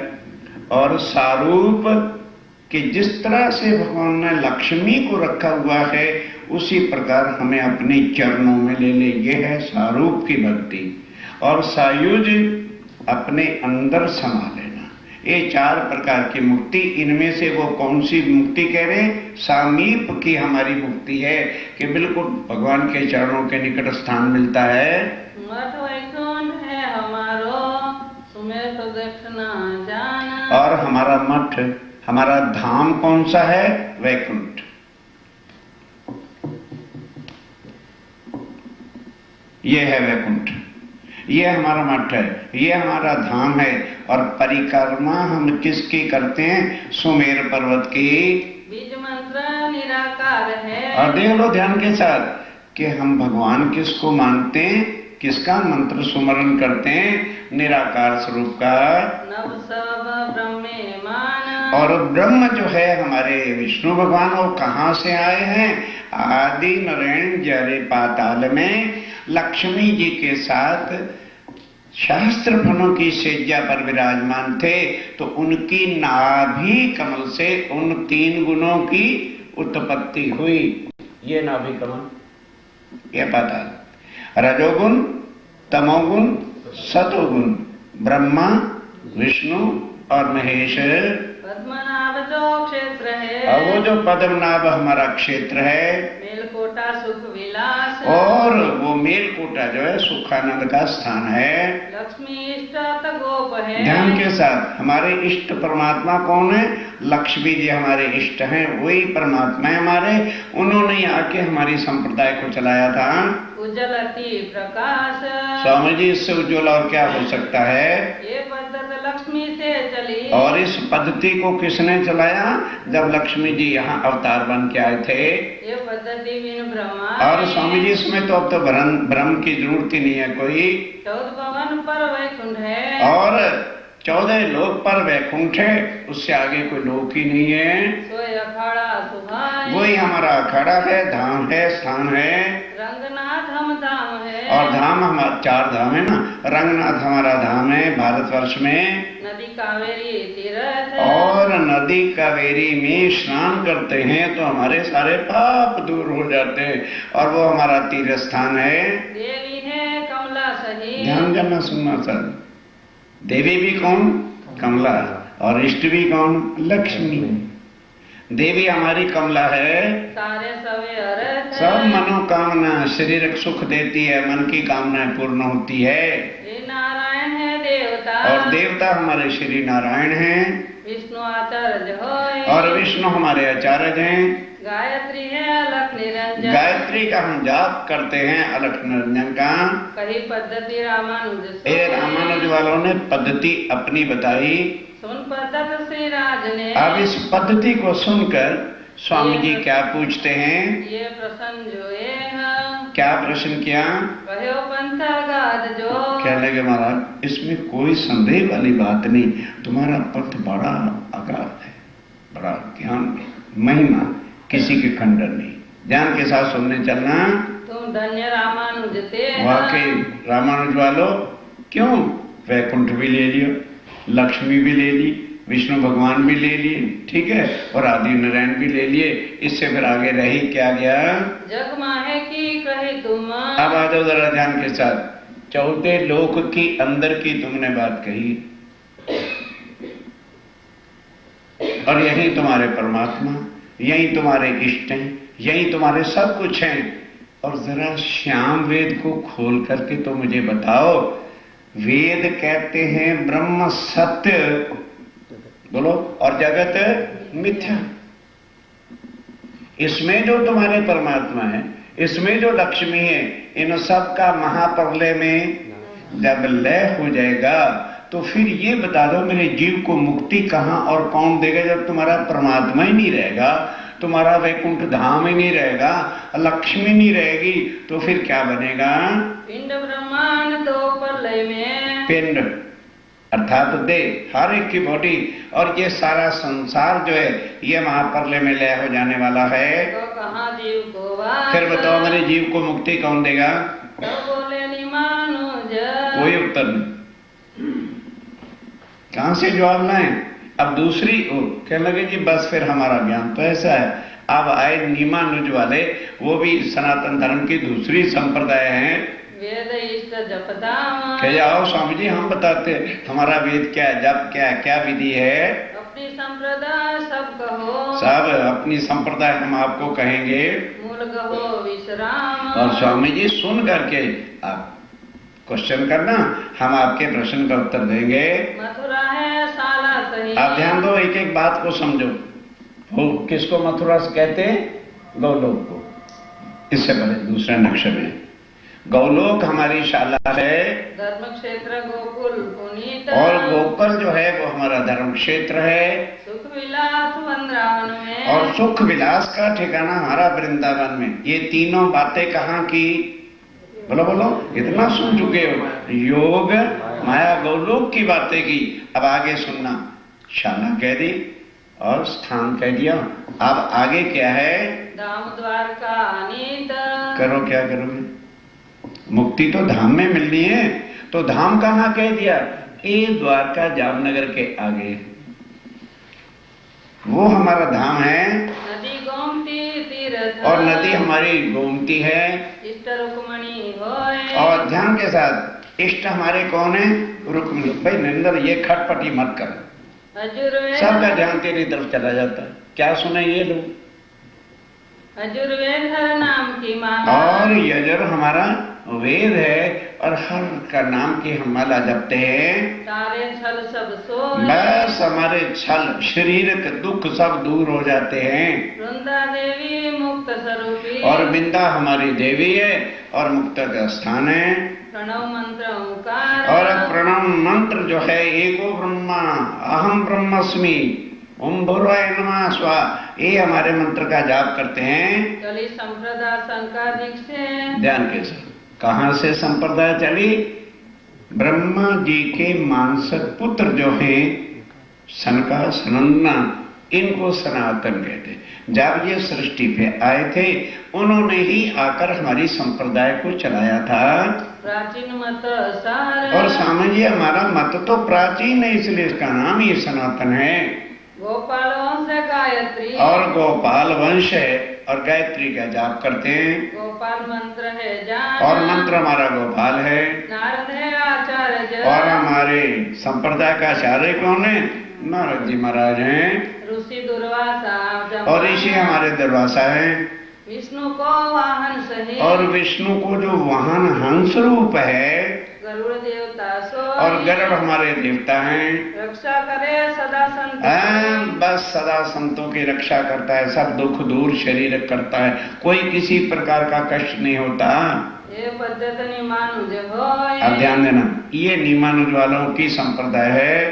और सारूप कि जिस तरह से भगवान ने लक्ष्मी को रखा हुआ है उसी प्रकार हमें अपने चरणों में ले ले, ये है सारूप की भक्ति। और सायुज अपने अंदर समा लेना। ये 4 प्रकार की मुक्ति, इनमें से वो कौन सी मुक्ति कह रहे हैं। सामीप की हमारी मुक्ति है कि बिल्कुल भगवान के चरणों के निकट स्थान मिलता है। मठ वैकुंठ है हमारो सुमेर तो देखना जाना। और हमारा मठ, हमारा धाम कौन सा है। वैकुंठ। ये है वैकुंठ, ये हमारा मठ है, ये हमारा धाम है। और परिक्रमा हम किसकी करते हैं। सुमेर पर्वत की। बीज मंत्र निराकार है। और देख लो ध्यान के साथ, कि हम भगवान किसको मानते हैं, किसका मंत्र सुमरण करते हैं, निराकार स्वरूप का। नव सब ब्रह्मे मान। और ब्रह्म जो है हमारे विष्णु भगवान, वो कहाँ से आए हैं? आदि नारायण जरे पाताल में लक्ष्मी जी के साथ शास्त्र फलों की सेज्जा पर विराजमान थे, तो उनकी नाभि कमल से उन 3 गुणों की उत्पत्ति हुई। ये नाभि कमल, ये पाताल, रजोगुण, तमोगुण, सतोगुण, ब्रह्मा, विष्णु और महेश। पद्मनाभ जो क्षेत्र है, और वो जो पद्मनाभ हमारा क्षेत्र है, मेलकोटा सुख विलास, और वो मेलकोटा जो है सुखानंद का स्थान है। लक्ष्मी इष्ट गोप है। ध्यान के साथ, हमारे इष्ट परमात्मा कौन है? लक्ष्मी जी हमारे इष्ट हैं, वही परमात्मा है हमारे। उन्होंने आके हमारी संप्रदाय को चलाया था। उज्जलती प्रकाश, स्वामी जी इससे उज्ज्वल और क्या हो सकता है? ये पद्धति लक्ष्मी से चली। और इस पद्धति को किसने चलाया? जब लक्ष्मी जी यहाँ अवतार बन के आए थे। ये पद्धति बिन ब्रह्मा। और स्वामी जी इसमें तो अब तो ब्रह्म की जरूरत ही नहीं है कोई। 14 भवन पर वैकुंठ है, और 14 लोक पर वैकुंठ है, उससे आगे कोई लोक ही नहीं है। सोय अखाड़ा सुहाई, वही हमारा अखाड़ा है, धाम है, स्थान है। रंगनाथ हम धाम है। और धाम हमारा 4 धाम है ना। रंगनाथ हमारा धाम है भारतवर्ष में। नदी कावेरी तीर्थ है, और नदी कावेरी में स्नान करते हैं तो हमारे सारे पाप दूर हो जाते हैं, और वो हमारा तीर्थ स्थान है। देवी है कमला सही। ध्यान करना, सुनना सर। देवी भी कौन? कमला। और इष्ट भी कौन? लक्ष्मी। देवी हमारी कमला है। सारे सवे अर्थ है, सब मनोकामना, शारीरिक सुख देती है, मन की कामनाएं पूर्ण होती है। श्री नारायण है देवता। और देवता हमारे श्री नारायण हैं। विष्णु आचार्य होय, और विष्णु हमारे आचार्य हैं। गायत्री है अलख निरंजन। गायत्री का हम जाप करते हैं, अलख निरंजन का। कही पद्धति रामानुज ये रामानुज वालों ने पद्धति अपनी बताई। सुन पद्धत श्री राज ने। अब इस पद्धति को सुनकर स्वामी जी क्या पूछते हैं? ये प्रसन्न जो ये क्या प्रश्न किया? कहो पंथ गाद जो। क्या लगे महाराज, इसमें कोई संदेह वाली बात नहीं। तुम्हारा पंथ बड़ा अगाध है, बड़ा ज्ञान है, महिमा, किसी के खंडन नहीं। ध्यान के साथ सुनने चलना। तुम धन्य रामानुज थे। वाकई रामानुज वालों, क्यों? वैकुंठ भी ले लियो, लक्ष्मी भी ले ली, विष्णु भगवान भी ले लिए, ठीक है, और आदि नारायण भी ले लिए। इससे फिर आगे रही क्या गया? जग माहे की कही तुम। अब आ जाओ जरा ध्यान के साथ। 14 लोक की अंदर की तुमने बात कही, और यही तुम्हारे परमात्मा, यही तुम्हारे इष्ट हैं, यही तुम्हारे सब कुछ हैं। और जरा श्याम वेद को खोल करके तो मुझे बताओ। वेद कहते हैं ब्रह्म सत्य, बोलो, और जगत मिथ्या। इसमें जो तुम्हारे परमात्मा है, इसमें जो लक्ष्मी है, इन सब का महाप्रलय में जब लय हो जाएगा तो फिर ये बता दो मेरे जीव को मुक्ति कहां और कौन देगा? जब तुम्हारा परमात्मा ही नहीं रहेगा, तुम्हारा वैकुंठ धाम ही नहीं रहेगा, लक्ष्मी नहीं रहेगी, तो फिर क्या बनेगा? पिंड ब्रह्मांड तो प्रलय में। पिंड अर्थात देह, हर एक की बॉडी, और ये सारा संसार जो है ये महाप्रलय में लय हो जाने वाला है। तो कहाँ जीव को वास? फिर बताओ मेरे जीव को मुक्ति कौन देगा? तो बोले निमानुज। कोई उत्तर नहीं। कहां से जवाब लाएं? अब दूसरी ओर कहने लगे जी बस फिर हमारा ज्ञान तो ऐसा है। अब आए निमानुज वाले, वो भी सनातन धर्म की दूसरी संप्रदाय है। वेद इष्ट जपदाम। कह जाओ स्वामी जी हम बताते हमारा वेद क्या है, जप क्या है, क्या विधि है। अपनी संप्रदाय सब कहो। सब अपनी संप्रदाय हम आपको कहेंगे। मूल कहो विश्राम। और स्वामी जी सुन करके आप क्वेश्चन करना, हम आपके प्रश्न का उत्तर देंगे। मथुरा है साला सही। आप ध्यान दो, एक एक बात को समझो। वो किसको मथुरा से कहते हैं? गोलोक को। इससे पहले दूसरे नक्शे में गौलोक हमारी शाला है, धर्म क्षेत्र गोकुल पुनीत, और गोकुल जो है वो हमारा धर्म क्षेत्र है, सुख विलास वृंदावन में, और सुख विलास का ठिकाना हमारा वृंदावन में। ये तीनों बातें कहाँ की? बोलो बोलो, इतना सुन चुके हो। योग माया गौलोक की बातें की। अब आगे सुनना। शाला कह दी और स्थान कह दिया। अब आगे क्या है? धाम द्वारका अनीत। करो, क्या करोगे? मुक्ति तो धाम में मिलनी है, तो धाम कहाँ कह दिया? ये द्वारका जामनगर के आगे वो हमारा धाम है। नदी गोमती तीर्थ, और नदी हमारी गोमती है। इष्ट रुक्मणी होए, और ध्यान के साथ, इष्ट हमारे कौन है? रुक्मिणी। भाई निंदर ये खटपटी मत कर, यजुर्वेद, सबका ध्यान तेरी तरफ चला जाता है। क्या सुने ये लोग? यजुर्वेद हर नाम की माला, और यजुर हमारा वेद है, और हर का नाम की हम माला जपते हैं। तारे छल सब सोए, बस हमारे छल शरीर के दुख सब दूर हो जाते हैं। वृंदा देवी मुक्त स्वरूपी, और बिंदा हमारी देवी है और मुक्त का स्थान है। प्रणव मंत्र ओंकार, और प्रणव मंत्र जो है, एको ब्रह्मा अहम ब्रह्मस्मि ओम भूर्भुवः नमः स्वाहा, ये हमारे मंत्र का जाप करते हैं। चली संप्रदाय संकादिक से, ध्यान के साथ। कहां से संप्रदाय चली? ब्रह्मा जी के मानसक पुत्र जो हैं सनका सनंदना, इनको सनातन कहते। जब ये सृष्टि पे आए थे, उन्होंने ही आकर हमारी संप्रदाय को चलाया था। प्राचीन मत सार, और स्वामी जी हमारा मत तो प्राचीन है, इसलिए इसका नाम ही सनातन है। गोपाल वंश गायत्री, और गोपाल वंश है, और गायत्री का जाप करते हैं। गोपाल मंत्र है जान, और मंत्र हमारा गोपाल है। नारद है आचार्य, और हमारे संप्रदाय का आचार्य कौन है? नारद जी महाराज हैं। ऋषि दुर्वासा, और ऋषि हमारे दुर्वासा है। विष्णु को वाहन सही, और विष्णु को जो वाहन हंस रूप है, गरुड़ देवता सो, और गरुड़ हमारे देवता हैं। रक्षा करे सदा संत, बस सदा संतों की रक्षा करता है, सब दुख दूर शरीर करता है, कोई किसी प्रकार का कष्ट नहीं होता। ये पद्धति निमानुज होए, अब ध्यान देना, ये निमानुज वालों की संप्रदाय है।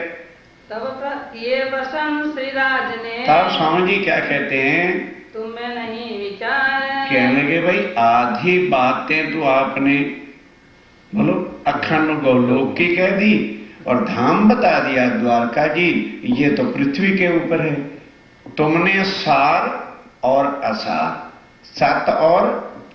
तब ये प्रसन्न श्रीराज ने, तब स्वामी जी क्या कहते हैं? तुम्हें नहीं विचार, कहने के भाई आधी बातें तो आपने बोलो अखंड गौलोक की कह दी, और धाम बता दिया द्वारका जी, ये तो पृथ्वी के ऊपर है। तुमने सार और असार, सत और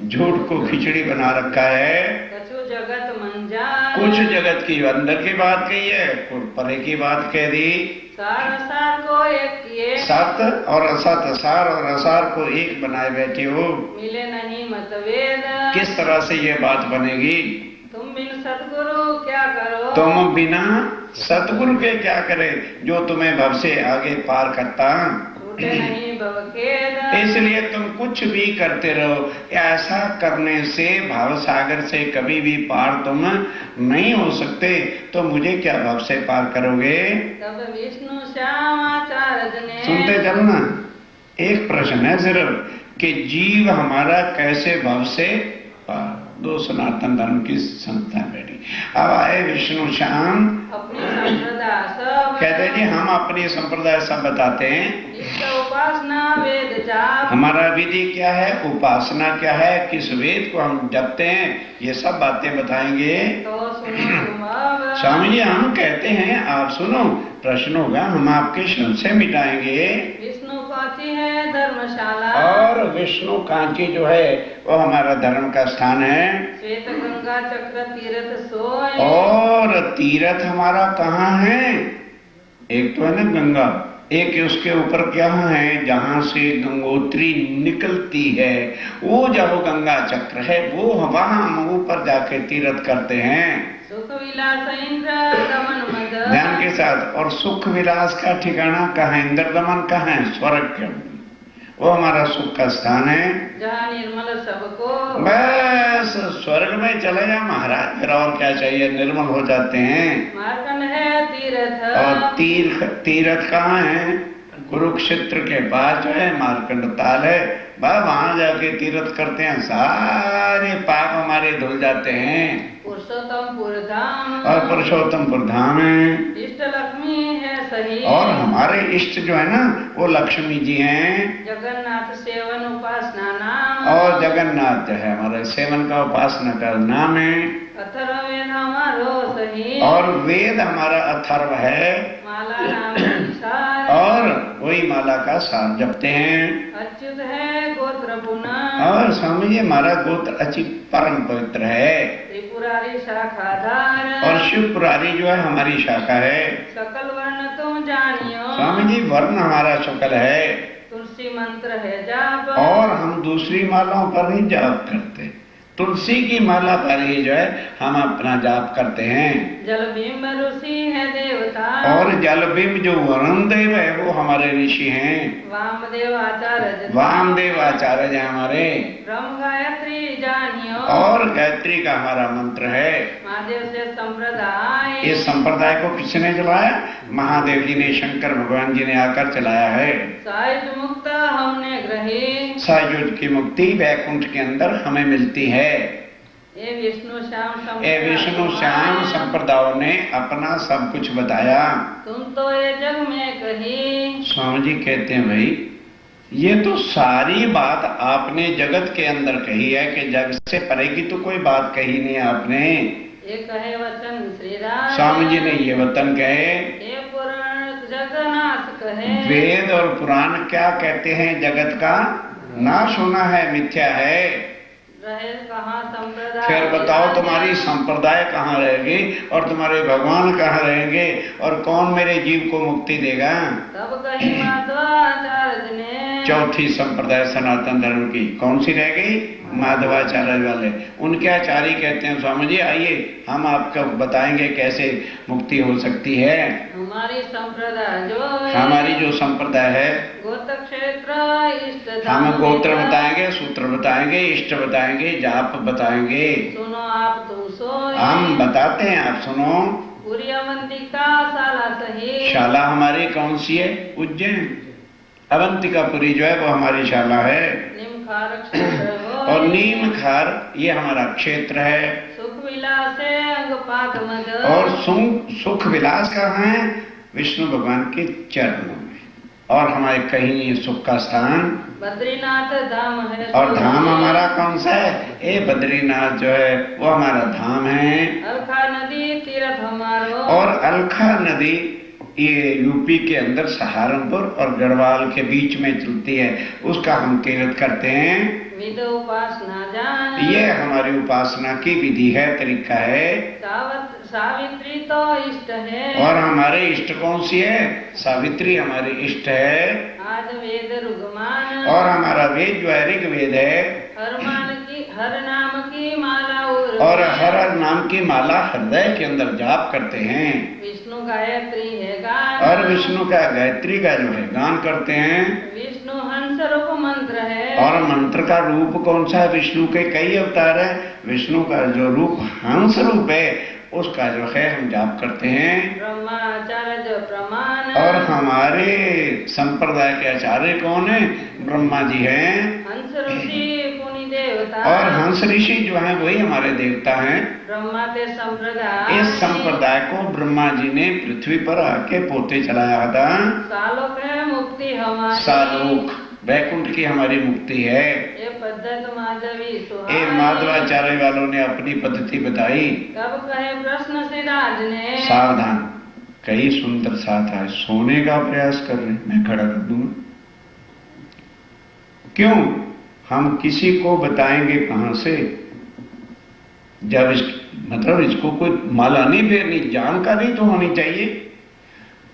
झूठ को खिचड़ी बना रखा है। कछु जगत मंजार, कुछ जगत की अंदर की बात कही है, कुछ परे की बात कह दी। सार सार को एक किए, सत और असत, सार और असार को एक बनाए बैठे हो। मिले नहीं मतभेद, किस तरह से ये बात बनेगी? तुम बिन सतगुरु क्या करो, तुम बिना सतगुरु के क्या करे, जो तुम्हें भव से आगे पार करता। छूटे नहीं भवखेद, इसलिए तुम कुछ भी करते रहो, ऐसा करने से भाव सागर से कभी भी पार तुम नहीं हो सकते, तो मुझे क्या भव से पार करोगे? तब विष्णु श्याम आचार्य ने, सुनते चलना। एक प्रश्न है सिर्फ कि जीव हमारा कैसे भव से पार, दो सनातन धर्म की संस्था बैठी। अब आए विष्णु श्याम, अपनी संप्रदाय सब, कहते जी हम अपनी संप्रदाय सब बताते हैं। इसका उपासना वेद जाप, हमारा विधि क्या है, उपासना क्या है, किस वेद को हम जपते हैं, ये सब बातें बताएंगे। तो सुनो तुम अब, स्वामी जी हम कहते हैं आप सुनो, प्रश्न होगा हम आपके संशय मिटाएंगे। विष्णु काची है धर्मशाला, और विष्णु कांची जो है वो हमारा धर्म का स्थान है। श्वेत गंगा चक्र तीर्थ सोए, और तीर्थ हमारा कहाँ है? एक तो है ना गंगा, एक उसके ऊपर क्या है, जहां से गंगोत्री निकलती है, वो जब गंगा चक्र है, वो वहां हम ऊपर जाके तीर्थ करते हैं। सुख विलास इंद्र दमन मद, ध्यान के साथ। और सुख विलास का ठिकाना कहाँ है? इंद्र दमन कहाँ है? स्वर्ग के, वो हमारा सुख का स्थान है। जहाँ निर्मल सबको, बस स्वर्ग में चले जा महाराज, फिर और क्या चाहिए, निर्मल हो जाते हैं। मार्कंड है तीर्थ, और तीर्थ कहाँ है? कुरुक्षेत्र के पास जो है मार्कंड ताल है, वहां जाके तीर्थ करते हैं, सारे पाप हमारे धुल जाते हैं। पुरुषोत्तमपुर धाम और पुरुषोत्तमपुर धाम है, इष्ट लक्ष्मी है सही। और हमारे इष्ट जो है ना वो लक्ष्मी जी हैं। जगन्नाथ सेवन उपासना नाम और जगन्नाथ जो है हमारे सेवन का उपासना का नाम है। अथर्ववेद हमारो सही। और वेद हमारा अथर्व है, माला नाम निसार और वही माला का सार जपते हैं। अच्युत है गोत्र पुनः और स्वामी जी हमारा गोत्र अति परम पवित्र है। त्रिपुरारी शाखाधार और शिवपुरारी जो है हमारी शाखा है। सकल वर्ण तुम जानियो स्वामी जी वर्ण हमारा शुक्ल है, तुलसी मंत्र है जाप और हम दूसरी मालाओं पर नहीं जाप करते, तुलसी की माला पर ही जो है हम अपना जाप करते हैं। जल बिंब ऋषि है देवता और जलबिंब जो वरुण देव है वो हमारे ऋषि हैं। वामदेव आचार्य वामदेव आचार्य जी हमारे। ब्रह्म गायत्री जानियो और गायत्री का हमारा मंत्र है। महादेव से संप्रदाय इस संप्रदाय को किसने चलाया? महादेव जी ने, शंकर भगवान जी ने आकर चलाया है। साहित्य मुक्त हमने ग्रही सायुज की मुक्ति वैकुंठ के अंदर हमें मिलती है। ये विष्णु श्याम ए विष्णु श्याम संप्रदायों ने अपना सब कुछ बताया। तुम तो ये जग में कही। स्वामी जी कहते हैं भाई ये तो सारी बात आपने जगत के अंदर कही है कि जग से परे की तो कोई बात कही नहीं आपने। ये कहे वचन श्री राम। स्वामी जी ने ये वचन कहे। ये पुराण जगन्नाथ कहे। वेद और पुराण क्या कहते हैं? जगत का नाश होना है, मिथ्या है। रहे कहाँ संप्रदाय। फिर बताओ तुम्हारी संप्रदाय कहाँ रहेगी और तुम्हारे भगवान कहाँ रहेंगे और कौन मेरे जीव को मुक्ति देगा? तब कही माधवाचार्य ने। चौथी संप्रदाय सनातन धर्म की कौन सी रह गई? माधवाचार्य वाले। उनके आचार्य कहते हैं स्वामी जी आइए हम आपको बताएंगे कैसे मुक्ति हो सकती है। हमारी संप्रदाय जो हमारी जो संप्रदाय है गोत्र क्षेत्र इष्ट हम गोत्र बताएंगे, सूत्र बताएंगे, इष्ट बताएंगे, जाप बताएंगे। सुनो आप तुम सो। हम बताते हैं आप सुनो। पूरी अवंतिका शाला सही। शाला हमारी कौन सी है? उज्जैन। अवंतिकापुरी जो है वो हमारी शाला है। निमखार क्षेत्र हो। और नीम खार ये हमारा क्षेत्र है। सुख विलास अंगपात मद। और सुख विलास कहाँ है? विष्णु भगवान के चरणों में। और हमारे कहीं नहीं सुख का स्थान। बद्रीनाथ धाम है। और धाम हमारा कौन सा है? ए बद्रीनाथ जो है वो हमारा धाम है। अलखा नदी तीर्थ हमारो। और अलखा नदी ये यूपी के अंदर सहारनपुर और गढ़वाल के बीच में चलती है, उसका हम तीर्थ करते हैं। विध उपासना जान। ये हमारी उपासना की विधि है, तरीका है। सावित्री तो इष्ट है। और हमारे इष्ट कौन सी है? सावित्री हमारी इष्ट है। आद वेद ऋगमान। और हमारा वेद जो है ऋग्वेद है। हर नाम की माला और हर नाम की माला हृदय के अंदर जाप करते हैं। विष्णु गायत्री है गान। और विष्णु का गायत्री का जो है गान करते हैं। विष्णु हंस रूप मंत्र है। और मंत्र का रूप कौन सा है? विष्णु के कई अवतार है, विष्णु का जो रूप हंस रूप है उसका जो है हम जाप करते हैं। ब्रह्माचार्य जो प्रमाण। और हमारे संप्रदाय के आचार्य कौन है? ब्रह्मा जी हैं। हंस ऋषि पुनि देवता। और हंस ऋषि जो हैं वही हमारे देवता हैं। ब्रह्मा के संप्रदाय। इस संप्रदाय को ब्रह्मा जी ने पृथ्वी पर आके पोते चलाया था। सालोक है मुक्ति हमारी। सालोक वैकुंठ की हमारी मुक्ति है। ये पद्धत माधवी ये माधवाचार्य वालों ने अपनी पद्धति बताई। कब कहे प्रश्न सिराज ने। सावधान, कई सुंदर साथ आए, सोने का प्रयास कर रहे, मैं खड़ा कर दूंगा। क्यों? हम किसी को बताएंगे कहां से? जब मतलब इसको कोई माला नहीं फेरनी, जानकारी तो होनी चाहिए।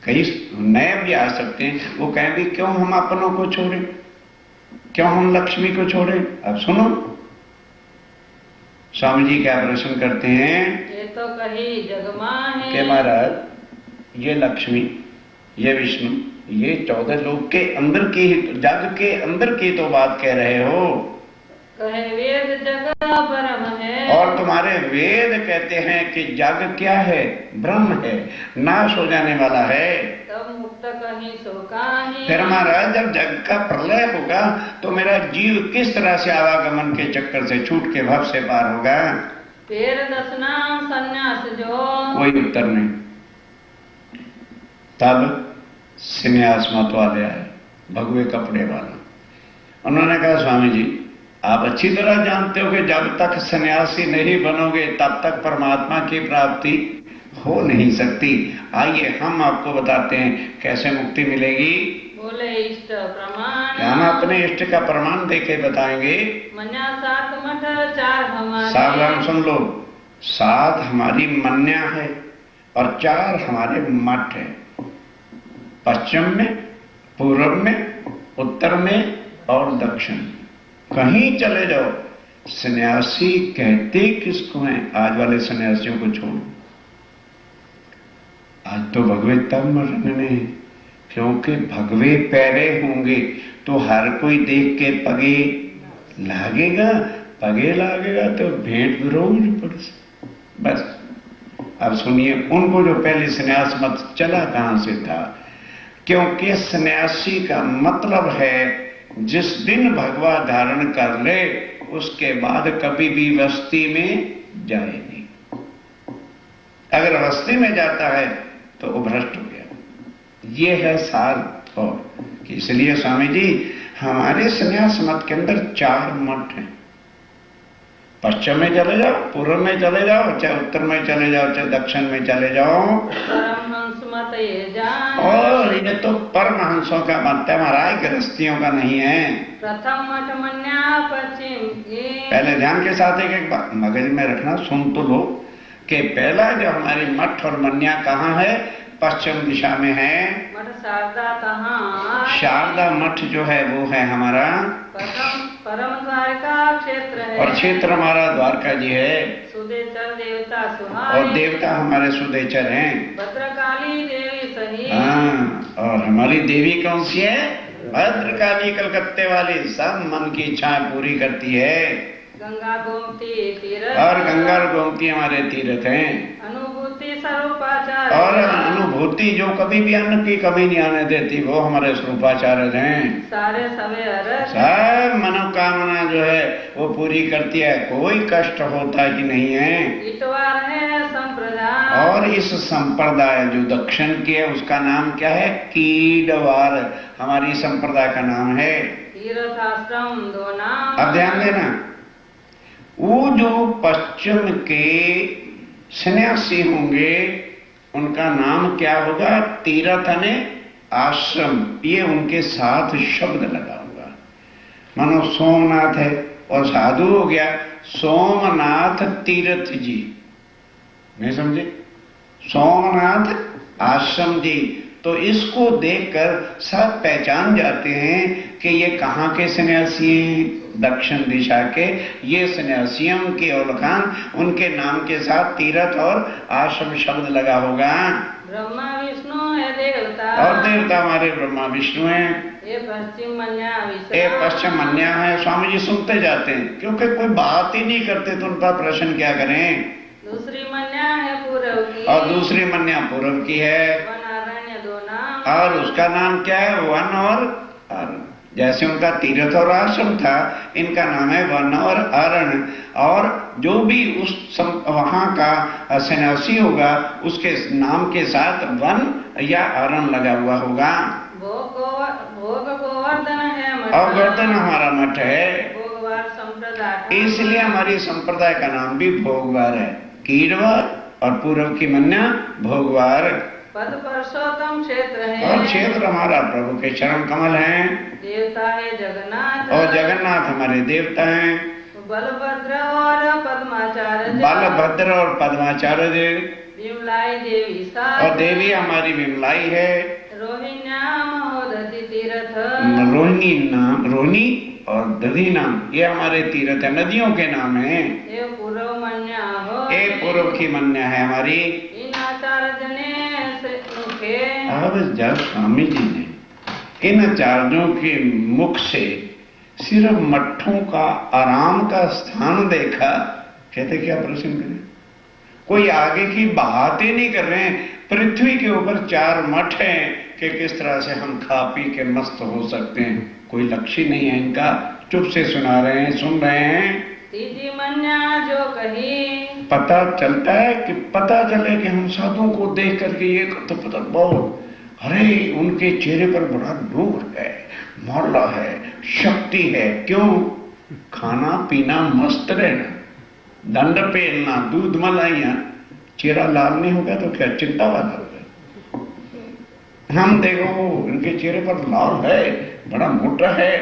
कई नए भी आ सकते हैं, वो कहेंगे क्यों हम अपनों को छोड़े, क्यों हम लक्ष्मी को छोड़े? अब सुनो स्वामी जी क्या प्रश्न करते हैं। ये तो कही जगमा है के महाराज ये लक्ष्मी, ये विष्णु, ये 14 लोक के अंदर की, जग के अंदर की तो बात कह रहे हो। कहे वेद जगत ब्रह्म है। और तुम्हारे वेद कहते हैं कि जग क्या है? ब्रह्म है, नाश हो जाने वाला है। तब मुक्त कहीं सो कहीं। फिर महाराज जब जग का प्रलय होगा तो मेरा जीव किस तरह से आवागमन के चक्कर से छूट के भव से पार होगा? फिर दसनाम संन्यास जो। कोई उत्तर नहीं। तब संन्यास मत वाले आए, भगवे कपड़े वाला। उन्होंने कहा स्वामी जी आप अच्छी तरह जानते हो कि जब तक सन्यासी नहीं बनोगे तब तक परमात्मा की प्राप्ति हो नहीं सकती। आइए हम आपको बताते हैं कैसे मुक्ति मिलेगी। बोले इष्ट प्रमाण। हम अपने इष्ट का प्रमाण देके बताएंगे। मन्या 7 मठ 4 हमारे। सावधान सुन लो, 7 हमारी मन्या है और 4 हमारे मठ है। पश्चिम में, पूर्व में, उत्तर में और दक्षिण में। कहीं चले जाओ, सन्यासी कहते किसको हैं? आज वाले सन्यासियों को छोड़ो। आज तो भगवे तब मरने हैं, क्योंकि भगवे पैरे होंगे तो हर कोई देख के पगे लागेगा। पगे लागेगा तो भेंट विरोध पड़ से। बस अब सुनिए, उनको जो पहले सन्यास मत चला कहां से था? क्योंकि सन्यासी का मतलब है जिस दिन भगवा धारण कर ले उसके बाद कभी भी वस्ती में जाए नहीं। अगर वस्ती में जाता है तो वो भ्रष्ट हो गया। ये है सार। और इसलिए स्वामी जी हमारे संन्यास मत के अंदर 4 मठ हैं। पश्चिम में चले जाओ, पूर्व में चले जाओ, चाहे उत्तर में चले जाओ, चाहे दक्षिण में चले जाओ। परमहंस मत ये जान। और ये तो परमहंसों का मत है महाराज, गृहस्थियों का नहीं है। प्रथम मठ मन्या पश्चिम की। पहले ध्यान के साथ एक बात मगज में रखना, सुन तो लो कि पहला जो हमारी मठ और मन्या कहाँ है? पश्चिम दिशा में है। मठ शारदा कहाँ? शारदा मठ जो है वो है हमारा परम द्वारका क्षेत्र है। और क्षेत्र हमारा द्वारका जी है। सुदेचर देवता सुहाई। और देवता हमारे सुदेचर हैं। भद्रकाली देवी सही। हाँ, और हमारी देवी कौन सी है? भद्रकाली कलकत्ते वाली, सब मन की इच्छाएं पूरी करती है। गंगा गोमती तीर्थ। और गंगा और गोमती हमारे तीर्थ हैं। अनुभूति स्वरूपाचार। और अनुभूति जो कभी भी अन्न की कमी नहीं आने देती वो हमारे स्वरूपाचार्य हैं। सारे सवे अर्थ। सब मनोकामना जो है वो पूरी करती है, कोई कष्ट होता ही नहीं है। इतवार है संप्रदाय। और इस संप्रदाय जो दक्षिण की है उसका नाम क्या है? कीडवार हमारी संप्रदाय का नाम है। तीर्थाश्रम 2 नाम। अब ध्यान देना, वो जो पश्चिम के सन्यासी होंगे उनका नाम क्या होगा? तीर्थ ने आश्रम, ये उनके साथ शब्द लगा होगा। मानो सोमनाथ है और साधु हो गया सोमनाथ तीर्थ जी, नहीं समझे? सोमनाथ आश्रम जी। तो इसको देखकर सब पहचान जाते हैं कि ये कहाँ के सन्यासी हैं? दक्षिण दिशा के। ये सन्यासियों के औलखान, उनके नाम के साथ तीर्थ और आश्रम शब्द लगा होगा। ब्रह्मा विष्णु है देवता। और देवता हमारे ब्रह्मा विष्णु हैं। ये पश्चिम मन्या विष्णु। ये पश्चिम मन्या है। स्वामी जी सुनते जाते हैं, क्योंकि कोई बात ही नहीं करते तो उनका प्रश्न क्या करें। दूसरी मन्या है पूर्व की। और दूसरी मन्या पूर्व की है। वन अरण्य 2 नाम। और उसका नाम क्या है? वन और अरण्य। जैसे उनका तीर्थ और आश्रम था, इनका नाम है वन और अरण्य। और जो भी उस वहां का सन्यासी होगा उसके नाम के साथ वन या अरण्य लगा हुआ होगा। भोग गोवर्धन है मठ। और गोवर्धन हमारा मठ है। भोगवार संप्रदाय। इसलिए हमारी संप्रदाय का नाम भी भोगवार है। कीड़वार और पूर्व की मन्या भोगवार। पद पुरुषोत्तम क्षेत्र है। और क्षेत्र हमारा प्रभु के चरण कमल हैं। देवता है जगन्नाथ। और जगन्नाथ हमारे देवता हैं। बलभद्र और पद्माचार्य। बलभद्र और पद्माचार्य देव। विमलाई देवी साथ। और देवी हमारी विमलाई है। रोहिण्या महोदधि तीर्थ। रोहिणी नाम, रोहिणी और दधी नाम, ये हमारे तीर्थ है, नदियों के नाम हैं। ये पूर्व मन्या हो। एक पूर्व की मन्या है हमारी। इन आचार्य ने अब जब स्वामी जी ने इन आचार्यों के मुख से सिर्फ मठों का आराम का स्थान देखा, कहते क्या प्रश्न करें? कोई आगे की बात ही नहीं कर रहे हैं। पृथ्वी के ऊपर 4 मठ हैं कि किस तरह से हम खा पी के मस्त हो सकते हैं, कोई लक्ष्य नहीं है इनका, चुप से सुना रहे हैं, सुन रहे हैं। तीजी मन्या जो कही, पता चलता है कि पता चले कि हम साधुओं को देख करके ये तो पता बहुत, अरे उनके चेहरे पर बड़ा नूर है, मौला है, शक्ति है। क्यों? खाना पीना मस्त रहना, दंड पेलना, दूध malaइयां, चेहरा लाल नहीं होगा तो क्या चिंता वाला होगा? हम देखो इनके चेहरे पर लाल है, बड़ा मोटा है,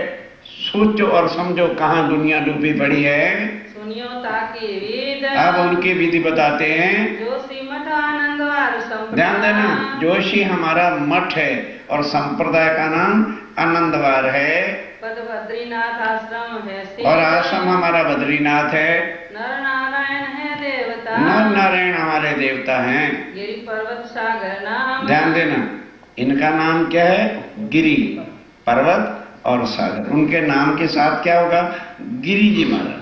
सोचो और समझो कहां दुनिया डूबी पड़ी है। सुनियो ताकि विद, अब उनकी विधि बताते हैं। जोशी मठ आनंदवार संप्रदाय, ध्यान देना, जोशी हमारा मठ है और संप्रदाय का नाम आनंदवार है, पद बद्रीनाथ आश्रम है, और आश्रम हमारा बद्रीनाथ है, नर नारायण है देवता, नर नारायण हमारे देवता हैं। गिरि पर्वत सागर नाम, ध्यान देना, इनका नाम क्या है? गिरि, पर्वत और सागर। उनके नाम के साथ क्या होगा? गिरि जी महाराज,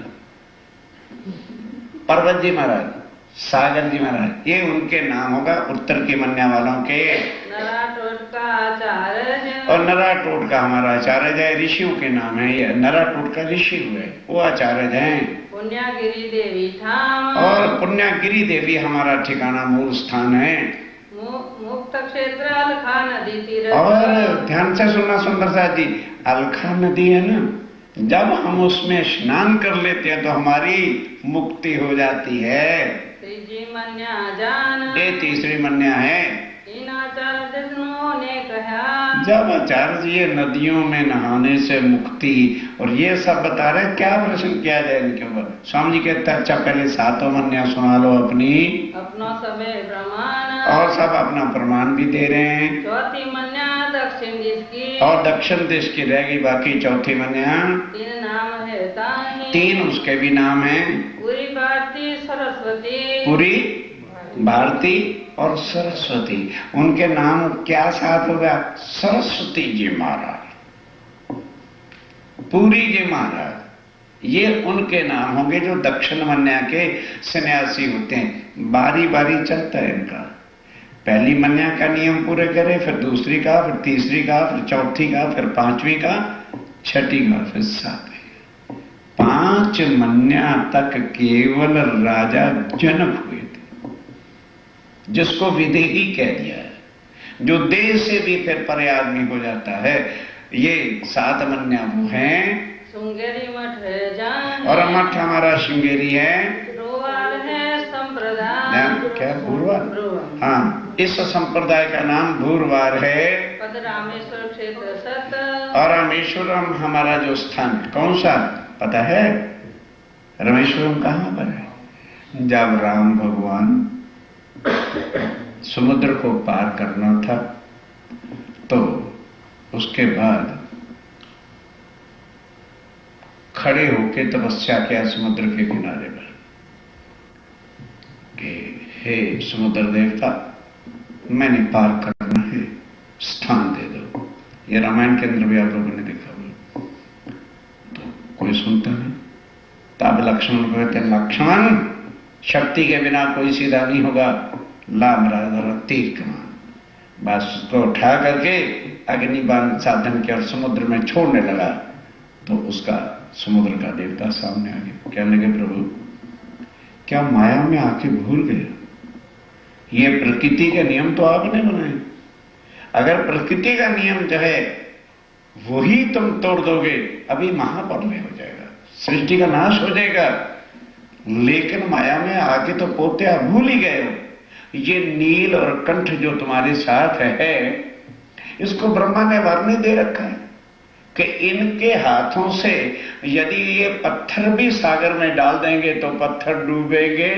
पर्वत जी महाराज, सागर जी महाराज, ये उनके नाम होगा उत्तर की मन्या वालों के। नराटोट का आचार्य, और नराटोट का हमारा आचार्य है, ऋषियों के नाम है ये। नराटोट का ऋषि हुए, वो आचार्य हैं। पुण्यागिरी देवी ठाम, और पुण्यागिरी देवी हमारा ठिकाना मूल स्थान है। मुक्त क्षेत्र अलखा नदी तीर, और ध्यान से सुनना सुंदर साथ जी, अलखा नदी है ना, जब हम उसमें स्नान कर लेते हैं तो हमारी मुक्ति हो जाती है। तीजी मन्या जान, ये तीसरी मन्या है। इन आचार्य ने कहा, जब आचार्य जी ये नदियों में नहाने से मुक्ति और ये सब बता रहे हैं, क्या प्रश्न किया जाए इनके ऊपर? स्वामी जी कहते अच्छा पहले 7 मन्या सुना लो अपनी, अपना समय प्रमाण, और सब अपना प्रमाण भी दे रहे हैं। चौथी मन्या दक्षिण दिश की, और दक्षिण देश की रहेगी बाकी चौथी मन्या। 3 नाम है ताही, 3 उसके भी नाम है, पूरी भारती सरस्वती, पुरी, भारती और सरस्वती। उनके नाम क्या साथ होगा? सरस्वती जी महाराज, पुरी जी महाराज, ये उनके नाम होंगे जो दक्षिण मन्या के सन्यासी होते हैं। बारी बारी चलता है इनका, पहली मन्या का नियम पूरे करे, फिर दूसरी का, फिर तीसरी का, फिर चौथी का, फिर 5वीं का, 6ठी का, फिर 7वीं। 5 मन्या तक केवल राजा जनक हुए थे, जिसको विदेही कह दिया है, जो देह से भी फिर परे आदमी हो जाता है। ये 7 मन्या वो हैं। श्रृंगेरी मठ है जान, और मठ हमारा श्रृंगेरी है। भूरवार है संप्रदाय, नाम क्या? भूरवार। हाँ, इस संप्रदाय का नाम भूरवार है। पद रामेश्वर क्षेत्र सत, और रामेश्वरम हमारा जो स्थान, कौन सा पता है? रामेश्वरम कहाँ पर है? जब राम भगवान समुद्र को पार करना था तो उसके बाद खड़े होके तपस्या किया समुद्र के किनारे पर कि हे समुद्र देवता, मैंने पार करना है, स्थान दे दो। ये रामायण के अंदर भी आप लोगों ने देखा होगा। तो कोई सुनता नहीं, तब लक्ष्मण को कहते हैं, लक्ष्मण, शक्ति के बिना कोई सीधा नहीं होगा, ला मेरा तीर कमान। बस उसको उठा करके अग्निबाण साधन के और समुद्र में छोड़ने लगा तो उसका समुद्र का देवता सामने आ गया। कहने लगे, प्रभु क्या माया में आके भूल गए? ये प्रकृति के नियम तो आपने बनाए, अगर प्रकृति का नियम जो है वही तुम तोड़ दोगे, अभी महाप्रलय हो जाएगा, सृष्टि का नाश हो जाएगा। लेकिन माया में आके तो पोते आप भूल ही गए हो। ये नील और कंठ जो तुम्हारे साथ है, इसको ब्रह्मा ने वरनी दे रखा है कि इनके हाथों से यदि ये पत्थर भी सागर में डाल देंगे तो पत्थर डूबेंगे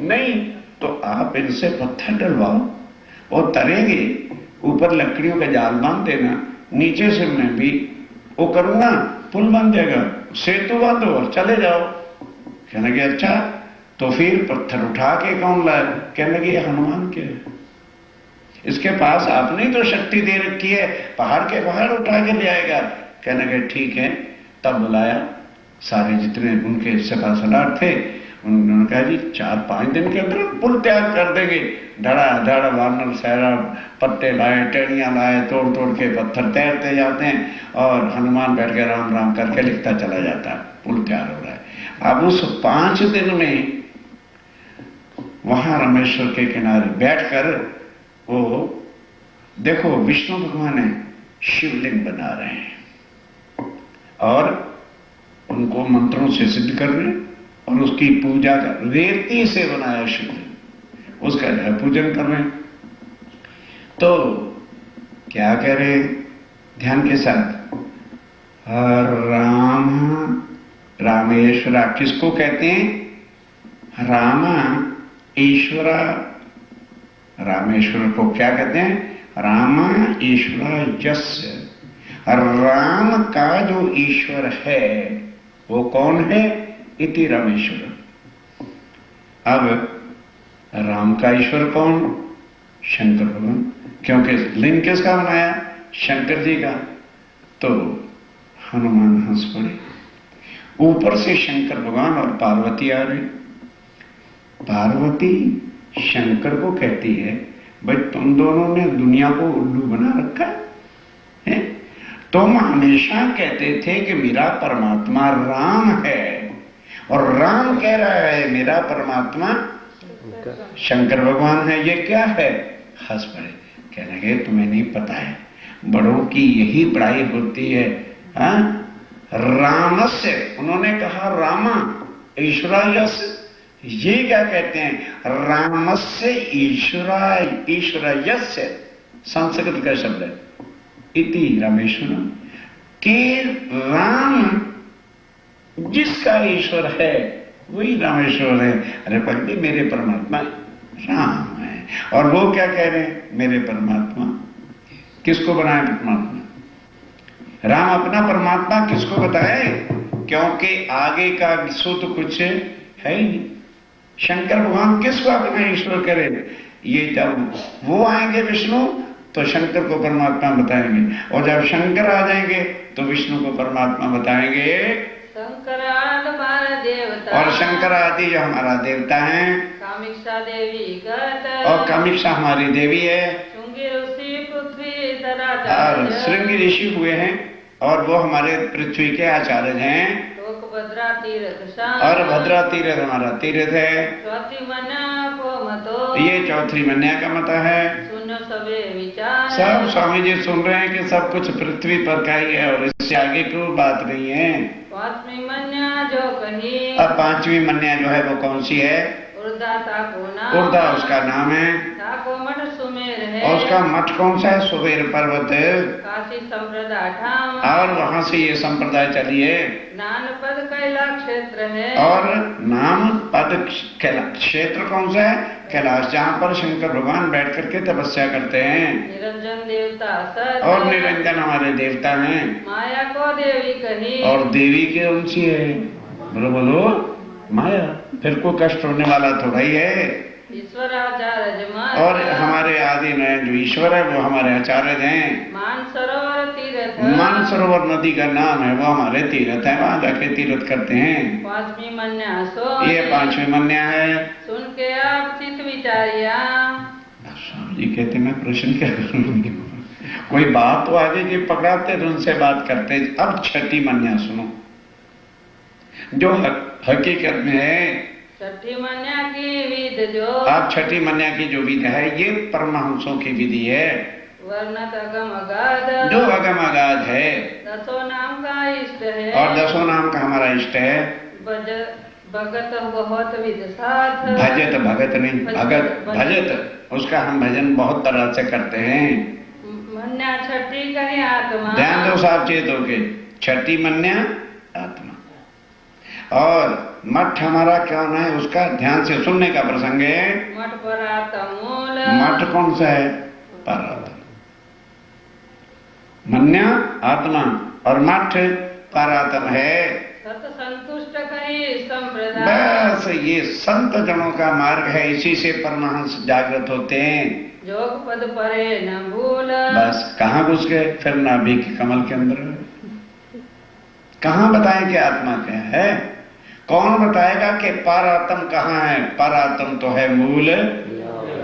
नहीं, तो आप इनसे पत्थर डलवाओ, वो तरेंगे, ऊपर लकड़ियों का जाल बांध देना, नीचे से मैं भी वो करूंगा, पुल बन जाएगा, सेतु बांधो और चले जाओ। कहने लगे अच्छा, तो फिर पत्थर उठा के कौन लाए? कहने लगे हनुमान के, इसके पास आपने तो शक्ति दे रखी है, पहाड़ के पहाड़ उठा के ले आएगा। कहने लगे ठीक है, तब बुलाया सारे जितने उनके सखा सलार थे, उन्होंने कहा जी 4-5 दिन के अंदर पुल तैयार कर देंगे। धड़ा वानर सहरा पत्ते लाए, टेढ़ियां लाए, तोड़ तोड़ के पत्थर तैरते जाते हैं और हनुमान बैठ के राम राम करके लिखता चला जाता है, पुल तैयार हो रहा है। अब उस 5 दिन में वहां रामेश्वर के किनारे बैठकर वो देखो विष्णु भगवान है शिवलिंग बना रहे हैं और उनको मंत्रों से सिद्ध कर रहे हैं और उसकी पूजा कर, रेती से बनाया शिवलिंग, उसका पूजन कर रहे हैं। तो क्या कह रहे ध्यान के साथ, राम रामेश्वरा किसको कहते हैं? रामा ईश्वरा, रामेश्वर को क्या कहते हैं? रामा ईश्वरा यस्य, राम का जो ईश्वर है वो कौन है? इति रामेश्वर। अब राम का ईश्वर कौन? शंकर भगवान, क्योंकि लिंग किसका बनाया? शंकर जी का। तो हनुमान हंस पड़े। ऊपर से शंकर भगवान और पार्वती आ रहे। पार्वती शंकर को कहती है, भाई तुम दोनों ने दुनिया को उल्लू बना रखा है? तुम हमेशा कहते थे कि मेरा परमात्मा राम है और राम कह रहा है मेरा परमात्मा शंकर भगवान है, ये क्या है? हंस पड़े, कहने लगे तुम्हें नहीं पता है, बड़ों की यही पढ़ाई होती है। रामस्य, उन्होंने कहा रामा ईश्वरायस, ये क्या कहते हैं? रामस्य ईश्वरायस्य, संस्कृत का शब्द है। इति रामेश्वर, कि राम जिसका ईश्वर है वही रामेश्वर है। अरे भक्ति, मेरे परमात्मा राम है। और वो क्या कह रहे हैं? मेरे परमात्मा किसको बनाए? परमात्मा राम अपना परमात्मा किसको बताए? क्योंकि आगे का शुद्ध कुछ है ही नहीं। शंकर भगवान किसको अपना ईश्वर करे? ये जब वो आएंगे विष्णु तो शंकर को परमात्मा बताएंगे, और जब शंकर आ जाएंगे तो विष्णु को परमात्मा बताएंगे। शंकराद हमारा देवता, और शंकर आदि जो हमारा देवता है, कामिक्षा देवी कहते, और कामिक्षा हमारी देवी है, श्रृंगी ऋषि पृथ्वी और धराचार्य, श्रृंगी ऋषि हुए हैं और वो हमारे पृथ्वी के आचार्य हैं। भद्रा तीर्थ शाम, और भद्रा तीर्थ हमारा तीर्थ है। चौथी मन्या को मतो, ये चौथी मन्या का मत है। सुनो सबे विचार, सब स्वामी जी सुन रहे हैं कि सब कुछ पृथ्वी पर का ही है और इससे आगे कोई बात नहीं है। पांचवी मन्या जो कही, अब 5वीं मन्या जो है वो कौन सी है? उर्दा ताको नाम, उर्दा उसका नाम है। ताको मठ सुमेर है, और उसका मठ कौन सा है? सुमेर पर्वत। काशी संप्रदाय ठाम, और वहां से ये संप्रदाय चली है। ज्ञान पद कैलाश क्षेत्र है, और नाम पद क्षेत्र कौन सा है? कैलाश, जहाँ पर शंकर भगवान बैठ करके तपस्या करते हैं। निरंजन देवता सत्य, और निरंजन हमारे देवता हैं। माया को देवी कही, और देवी के कौन सी है? बोलो बोलो, माया। फिर कोई कष्ट होने वाला थोड़ा ही है। ईश्वराचार्य जमात, और हमारे आदि जो ईश्वर है वो हमारे आचार्य हैं। मानसरोवर तीर्थ, मानसरोवर नदी का नाम है, वो हमारे तीर्थ है, वहां जाके तीर्थ करते हैं। पांचवी मन्या सो, ये 5वीं मन्या है। सुन के आप चित विचारिया, स्वामी जी कहते मैं प्रश्न क्या करूंगी? कोई बात तो आगे की पकड़ाते तो उनसे बात करते। अब 6ठी मन्या सुनो, जो हकीकत में है। छठी मन्या की विध जो, आप 6ठी मन्या की जो विधि है ये परमहंसों की विधि है, वर्णत अगम अगाध, जो अगम अगाध है। 10 नाम का इष्ट है, और 10 नाम का हमारा इष्ट है। भगत बहुत विध साथ, भजत, भगत नहीं, भगत भजत, उसका हम भजन बहुत तरह से करते हैं। मन्या छठी कहीं आत्मा, ध्यान दो साहब चेत होके, 6ठी मन्या आत्मा। और मठ हमारा क्या है? उसका ध्यान से सुनने का प्रसंग है। मठ परातम मूल, मठ कौन सा है? परातम। मन्या आत्मा और मठ परातम है। सत संतुष्ट कहीं संप्रदाय, बस ये संत जनों का मार्ग है, इसी से परमहंस जागृत होते हैं। जोग पद परे न भूल, बस कहाँ घुस गए? फिर नाभि के कमल के अंदर। कहां बताएं कि आत्मा क्या है? कौन बताएगा कि परात्म कहां है? परात्म तो है मूल।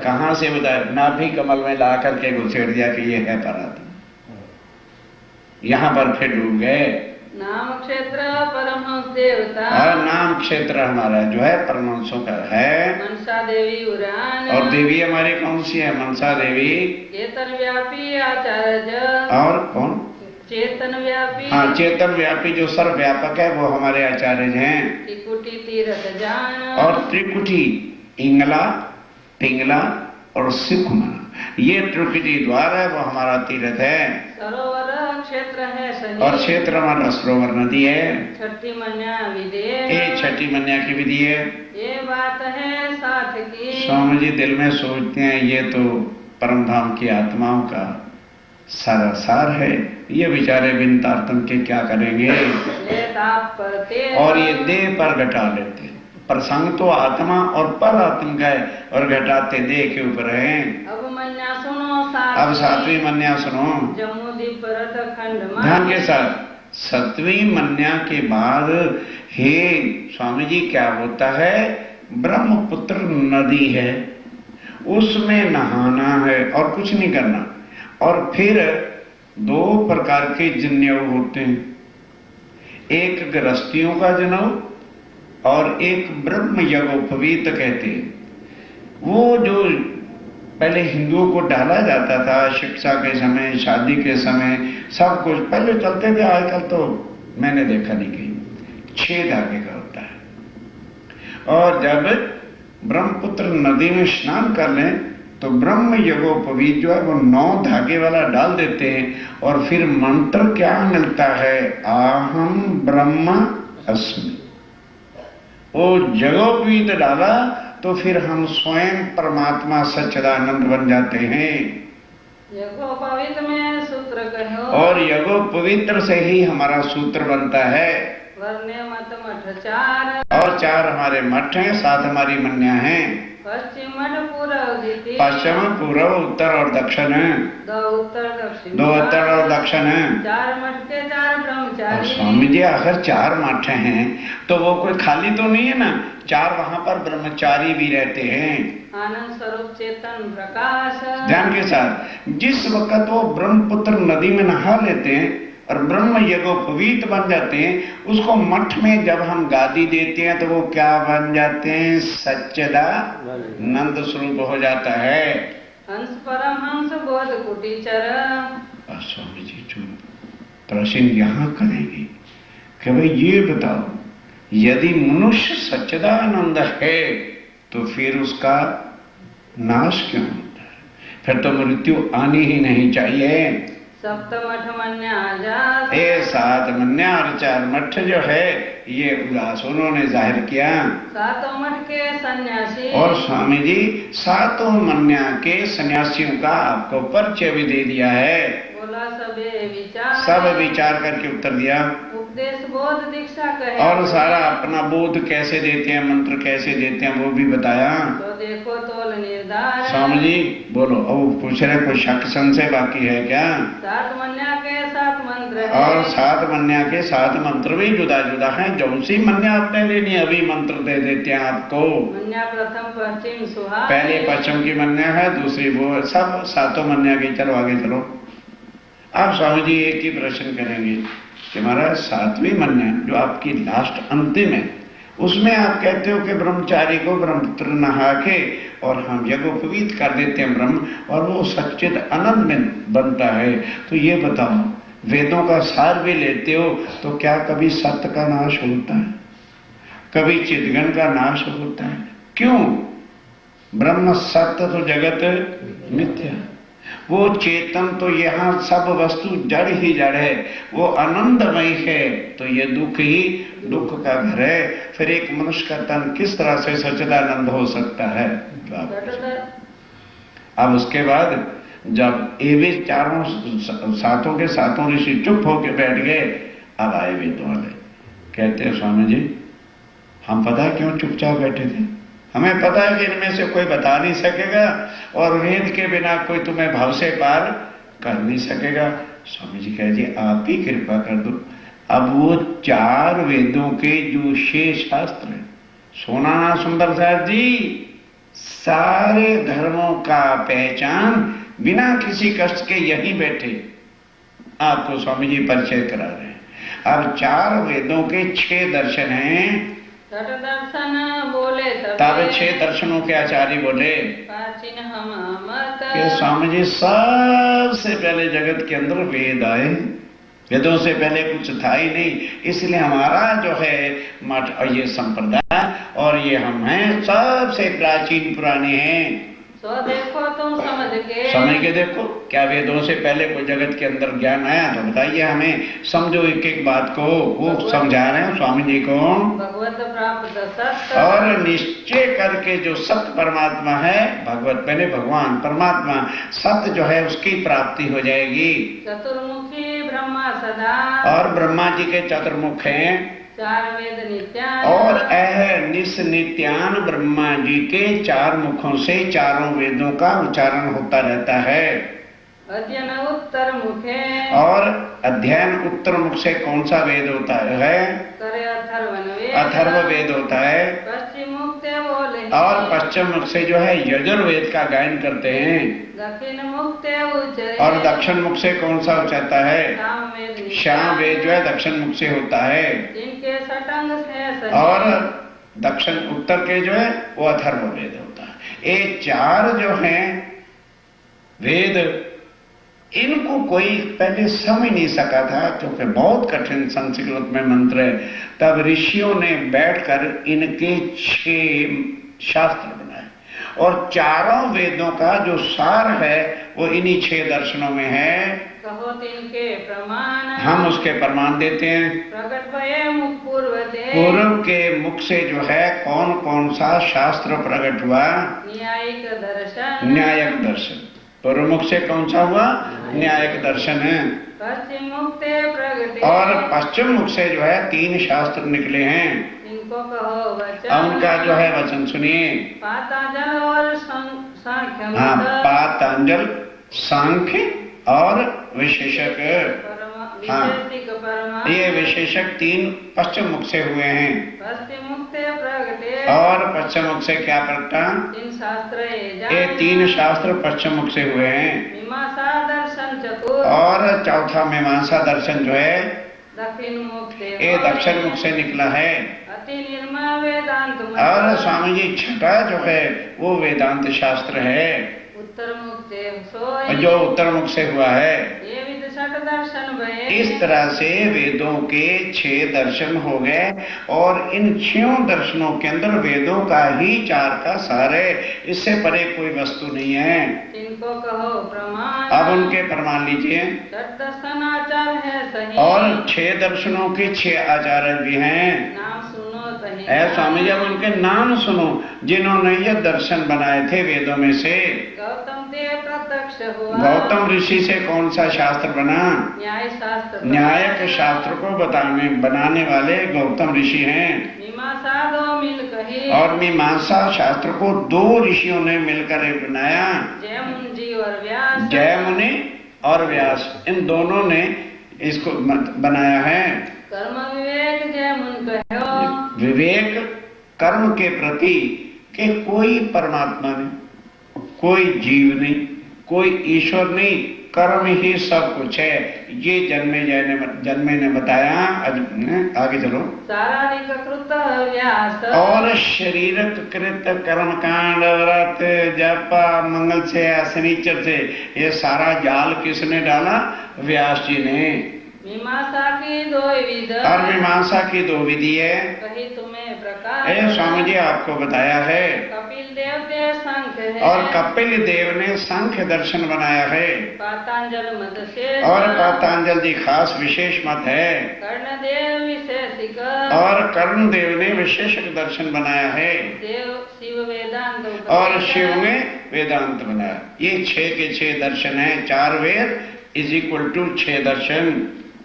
कहां से बताए? नाभि कमल में ला करके घुसेड़ दिया कि ये है परात्म। यहां पर फिर डूब गए। नाम क्षेत्र परमहंस देवता और नाम क्षेत्र हमारा जो है परमहंसों का है। मनसा देवी उड़ान और देवी हमारी कौन सी है? मनसा देवी। चेतन व्यापी आचार्य और कौन? चेतन व्यापी। हाँ, चेतन व्यापी जो सर्वव्यापक है वो हमारे आचार्य हैं। त्रिकुटी तीर्थ जान और त्रिकुटी इंगला, पिंगला और सिकुमन, ये त्रिकुटी द्वार है, वो हमारा तीर्थ है। सरोवर क्षेत्र है सही। और क्षेत्र हमारा सरोवर नदी है। छठी मन्या विधि ये छठी मन्या की विधि है। ये बात है साथ की। स्वामी जी दिल में सोचते हैं ये तो परम धाम की आत्माओं का सारा सार है, ये बेचारे बिन तारतम के क्या करेंगे? और ये देह पर घटा लेते। प्रसंग तो आत्मा और पर आत्म का है और घटाते देह के ऊपर है। अब मन्या सुनो अब सातवीं मन्या सुनो जम्मूदीप रथ खंड ध्यान के साथ। सातवीं मन्या के बाद हे स्वामी जी क्या होता है? ब्रह्मपुत्र नदी है, उसमें नहाना है और कुछ नहीं करना। और फिर दो प्रकार के जनेऊ होते हैं, एक गृहस्थियों का जनेऊ और एक ब्रह्म यज्ञोपवीत कहते हैं। वो जो पहले हिंदुओं को डाला जाता था शिक्षा के समय, शादी के समय, सब कुछ पहले चलते थे। आजकल तो मैंने देखा नहीं कहीं। 6 धागे का होता है। और जब ब्रह्मपुत्र नदी में स्नान कर लें तो ब्रह्म यज्ञोपवीत जो है वो 9 धागे वाला डाल देते हैं। और फिर मंत्र क्या मिलता है? आहम ब्रह्म अस्मि। वो यज्ञोपवीत डाला तो फिर हम स्वयं परमात्मा सच्चिदानंद बन जाते हैं। यज्ञोपवीत में सूत्र कहो। और यज्ञोपवित्र से ही हमारा सूत्र बनता है। वर्ण्य मत मठ 4 और 4 हमारे मठ हैं, 7 हमारी मन्या हैं। पश्चिम मठ पूर्व उदिति पश्चिम, पूर्व, उत्तर और दक्षिण है। 2 उत्तर दक्षिण 2 उत्तर और दक्षिण है। 4 मठ के 4 और ब्रह्मचारी। स्वामी जी अगर 4 मठ हैं तो वो कोई खाली तो नहीं है ना? 4 वहां पर ब्रह्मचारी भी रहते हैं। आनंद स्वरूप चेतन प्रकाश। ध्यान के साथ जिस वक्त वो ब्रह्मपुत्र नदी में नहा लेते हैं और ब्रह्म यज्ञोपवीत बन जाते हैं, उसको मठ में जब हम गादी देते हैं तो वो क्या बन जाते हैं? सच्चिदानंद स्वरूप हो जाता है। हंस परम हंस बोध कुटीचर। स्वामी जी चुप। प्रश्न यहां करेंगे कि भाई ये बताओ, यदि मनुष्य सच्चिदानंद है तो फिर उसका नाश क्यों होता है? फिर तो मृत्यु आनी ही नहीं चाहिए। सप्त मठ मन्या जात। ये 7 मन्या और 4 मठ जो है ये उदास उन्होंने जाहिर किया। 7 मठ के सन्यासी। और स्वामी जी 7 मन्या के सन्यासियों का आपको परिचय भी दे दिया है। बोला सबे विचार। सब विचार करके उत्तर दिया। उपदेश बोध दीक्षा कहे। और सारा अपना बोध कैसे देते हैं, मंत्र कैसे देते हैं वो भी बताया। तो देखो तोल निर्धार। स्वामी जी बोलो। अब पूछ रहे कोई शक संशय बाकी है क्या? 7 मन्या के 7 मंत्र है। और 7 मन्या के 7 मंत्र भी जुदा जुदा हैं। जौन सी मन्या आपने लेनी अभी मंत्र दे देते हैं आपको। मन्या प्रथम पश्चिम सुहा। पहले पश्चिम की मन्या है, दूसरी वो, सब 7 मन्या की। चलो आगे चलो। अब स्वामी जी एक ही प्रश्न करेंगे कि महाराज 7वीं मन्या जो आपकी लास्ट अंतिम है, उसमें आप कहते हो कि ब्रह्मचारी को ब्रह्मपुत्र नहा के और हम यज्ञोपवीत कर देते हैं ब्रह्म, और वो सच्चिद आनंद में बनता है। तो ये बताओ, वेदों का सार भी लेते हो तो क्या कभी सत्य का नाश होता है? कभी चिदगन का नाश होता है? क्यों? ब्रह्म सत्य तो जगत मिथ्या। वो चेतन तो यहाँ सब वस्तु जड़ ही जड़ है, वो आनंदमय है। तो ये दुख ही दुख का घर है। फिर एक मनुष्य का तन किस तरह से सच्चिदानंद हो सकता है? अब उसके बाद जब ये चारों 7 के 7 ऋषि चुप होके बैठ गए, अब आए वेदों वाले, कहते हैं स्वामी जी हम पता है क्यों चुपचाप बैठे थे? हमें पता है कि इनमें से कोई बता नहीं सकेगा और वेद के बिना कोई तुम्हें भाव से पार कर नहीं सकेगा। स्वामी जी कह जी आप ही कृपा कर दो, अब वो 4 वेदों के जो 6 शास्त्र हैं, सोना ना सुंदर साहब जी, सारे धर्मों का पहचान बिना किसी कष्ट के यहीं बैठे आपको स्वामी जी परिचय करा रहे हैं। अब 4 वेदों के 6 दर्शन हैं। दर्शन बोले तब 6 दर्शनों के आचार्य बोले प्राचीन हम मत कि स्वामी जी सबसे पहले जगत के अंदर वेद आए, वेदों से पहले कुछ था ही नहीं, इसलिए हमारा जो है मठ और ये संप्रदाय और ये हम हैं सबसे प्राचीन पुराने हैं। सो देखो तुम समझ के देखो, क्या वेदों से पहले कोई जगत के अंदर ज्ञान आया? तो बताइए हमें, समझो एक एक बात को। वो समझा रहे हैं स्वामी जी को, भगवत प्राप्त सत्य और निश्चय करके जो सत्य परमात्मा है, भगवत पहले भगवान परमात्मा सत्य जो है उसकी प्राप्ति हो जाएगी। चतुर्मुखी ब्रह्मा सदा और ब्रह्मा जी के चतुर्मुख हैं 4 वेद नित्यान और निस नित्यान ब्रह्मा जी के 4 मुखों से 4 वेदों का उच्चारण होता रहता है। अध्ययन उत्तर मुखे और अध्ययन उत्तर मुख से कौन सा वेद होता है? करे अथर्व वेद होता है। पश्चिम मुख से बोले और पश्चिम मुख से जो है यजुर्वेद का गायन करते हैं। दक्षिण मुख से उच्चरे और दक्षिण मुख से कौन सा उच्चारता है? श्याम वेद जो है दक्षिण मुख से होता है। इनके सटंग से और दक्षिण उत्तर के जो है वो अथर्व वेद होता है। ये 4 जो हैं वेद, इनको कोई पहले समझ नहीं सका था क्योंकि बहुत कठिन संस्कृत में मंत्र है। तब ऋषियों ने बैठकर इनके 6 शास्त्र बनाए और 4 वेदों का जो सार है वो इन्हीं 6 दर्शनों में है। कहो तिनके प्रमाण हम उसके प्रमाण देते हैं। प्रकट भये मुख पूर्व के मुख से जो है कौन कौन सा शास्त्र प्रकट हुआ? न्यायिक दर्शन। न्यायिक दर्शन पूर्व मुख से कौन सा हुआ? न्यायिक दर्शन है। पश्चिम मुख से प्रगटे और पश्चिम मुख से जो है 3 शास्त्र निकले हैं। इनको कहो वचन। उनका जो है वचन सुनिए। पातंजल और सांख्य। हाँ, पातंजल, सांख्य और विशेषक। हाँ, ये विशेषक 3 पश्चिम मुख से हुए हैं। पश्चिम मुख से प्रगटे और पश्चिम मुख से क्या प्रगटा? 3 शास्त्र ये 3 शास्त्र पश्चिम मुख से हुए हैं। मीमांसा दर्शन चतुर। और चौथा मीमांसा दर्शन जो है दक्षिण मुख से ये दक्षिण मुख से निकला है। अति निर्मल वेदांत। और स्वामी जी छठा जो है वो वेदांत शास्त्र है उत्तर मुख से सोई जो उत्तर मुख से हुआ है। ये विद छठ दर्शन भये। इस तरह से वेदों के 6 दर्शन हो गए और इन 6 दर्शनों के अंदर वेदों का ही 4 का सार है, इससे परे कोई वस्तु नहीं है। इनको कहो प्रमाण। अब उनके प्रमाण लीजिए। छठ दर्शन आचार है सही और 6 दर्शनों के 6 आचार्य भी हैं। नाम सुनो सही है स्वामी जी, अब उनके नाम सुनो जिन्होंने ये दर्शन बनाए थे वेदों में से। गौतम देव प्रत्यक्ष हुआ। गौतम ऋषि से कौन सा शास्त्र बना? न्याय शास्त्र। न्यायिक शास्त्र को बनाने वाले गौतम ऋषि हैं। मीमांसा 2 मिल कही। और मीमांसा शास्त्र को 2 ऋषियों ने मिलकर एक बनाया। जयमुनि जी और व्यास। जयमुनि और व्यास, इन दोनों ने इसको बनाया है। कर्म विवेक जयमुनि कहो। विवेक कर्म के प्रति कि कोई परमात्मा नहीं, कोई जीव नहीं, कोई ईश्वर नहीं, कर्म ही सब कुछ है। ये जन्मे ने बताया। आगे चलो। सारा निकृत व्यास। और शरीर कृत कर्म कांड व्रत जप मंगल से शनिचर से ये सारा जाल किसने डाला? व्यास जी ने। मीमांसा की 2 विध। और मीमांसा की 2 विधि है। कही तुम्हें प्रकार। स्वामी जी आपको बताया है। कपिल देव से सांख्य है। और कपिल देव ने सांख्य दर्शन बनाया है। पातंजल मत से। और पातंजल जी खास विशेष मत है। कर्णदेव विशेषिक। और कर्णदेव ने विशेषक दर्शन बनाया है। देव शिव वेदांत। और शिव ने वेदांत बनाया। ये 6 के 6 दर्शन है। 4 वेद इज इक्वल टू 6 दर्शन।